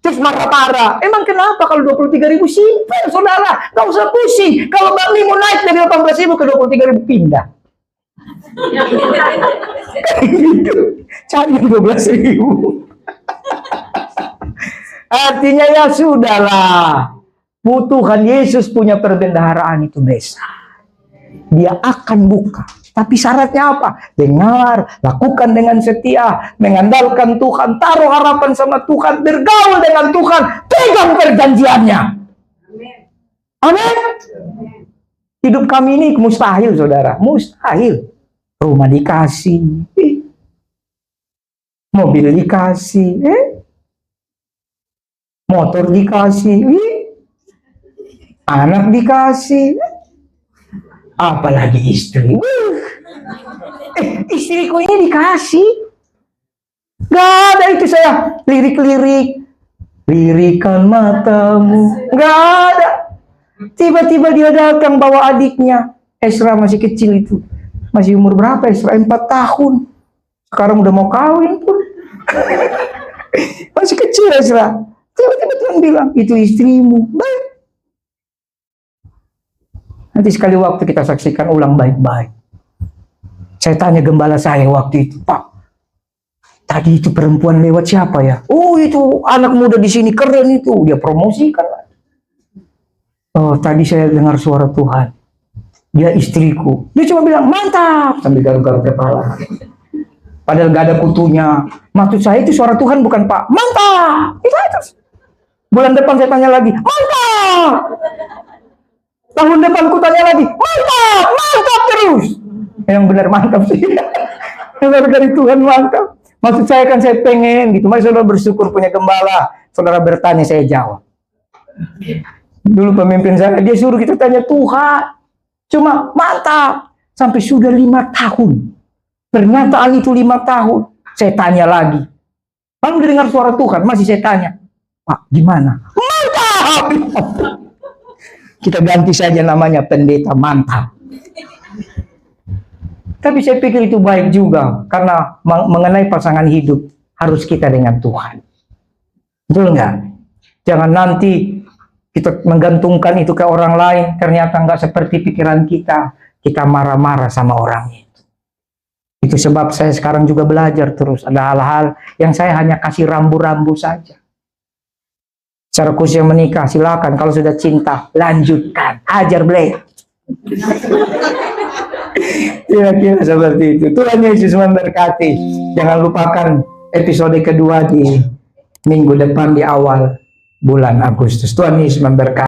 Terus marah-marah. Emang kenapa kalau 23.000? Simpel, saudara. Nggak usah pusing. Kalau bakmi mau naik dari 18.000 ke 23.000, pindah. Gitu. Cari 12.000. Artinya ya sudahlah. Tuhan Yesus punya perbendaharaan itu besar. Dia akan buka. Tapi syaratnya apa? Dengar, lakukan dengan setia, mengandalkan Tuhan, taruh harapan sama Tuhan, bergaul dengan Tuhan, pegang perjanjiannya. Amin. Hidup kami ini mustahil, saudara. Mustahil. Rumah dikasih, mobil dikasih, motor dikasih, anak dikasih, apalagi istri. Istriku ini dikasih. Gak ada itu saya lirik-lirik, lirikan matamu. Gak ada. Tiba-tiba dia datang bawa adiknya. Esra masih kecil itu. Masih umur berapa Esra? 4 tahun. Sekarang udah mau kawin pun. Masih kecil Esra. Tiba-tiba Tuhan bilang, itu istrimu. Baik. Nanti sekali waktu kita saksikan ulang baik-baik. Saya tanya gembala saya waktu itu, Pak, tadi itu perempuan lewat siapa ya? Oh, itu anak muda di sini, keren itu. Dia promosikan. Oh, tadi saya dengar suara Tuhan. Dia istriku. Dia cuma bilang, mantap, sambil garuk-garuk kepala. Padahal gak ada kutunya. Maksud saya itu suara Tuhan bukan Pak. Mantap. Itu aja. Bulan depan saya tanya lagi, mantap. Tahun depan ku tanya lagi, mantap, mantap terus. Yang benar mantap sih. Yang dari Tuhan mantap. Maksud saya kan saya pengen gitu. Mari saudara bersyukur punya gembala. Saudara bertanya, saya jawab. Dulu pemimpin saya, dia suruh kita tanya Tuhan. Cuma mantap. Sampai sudah 5 tahun. Pernyataan itu 5 tahun. Saya tanya lagi. Lalu dengar suara Tuhan, masih saya tanya. Pak, gimana? Mantap! Kita ganti saja namanya pendeta mantap. Tapi saya pikir itu baik juga. Karena mengenai pasangan hidup, harus kita dengan Tuhan. Betul nggak? Jangan nanti kita menggantungkan itu ke orang lain, ternyata nggak seperti pikiran kita. Kita marah-marah sama orang itu. Itu sebab saya sekarang juga belajar terus. Ada hal-hal yang saya hanya kasih rambu-rambu saja. Secara khusus yang menikah, silakan. Kalau sudah cinta, lanjutkan. Ajar beliau. Kira-kira seperti itu. Tuhan Yesus memberkati. Jangan lupakan episode kedua di minggu depan di awal bulan Agustus. Tuhan Yesus memberkati.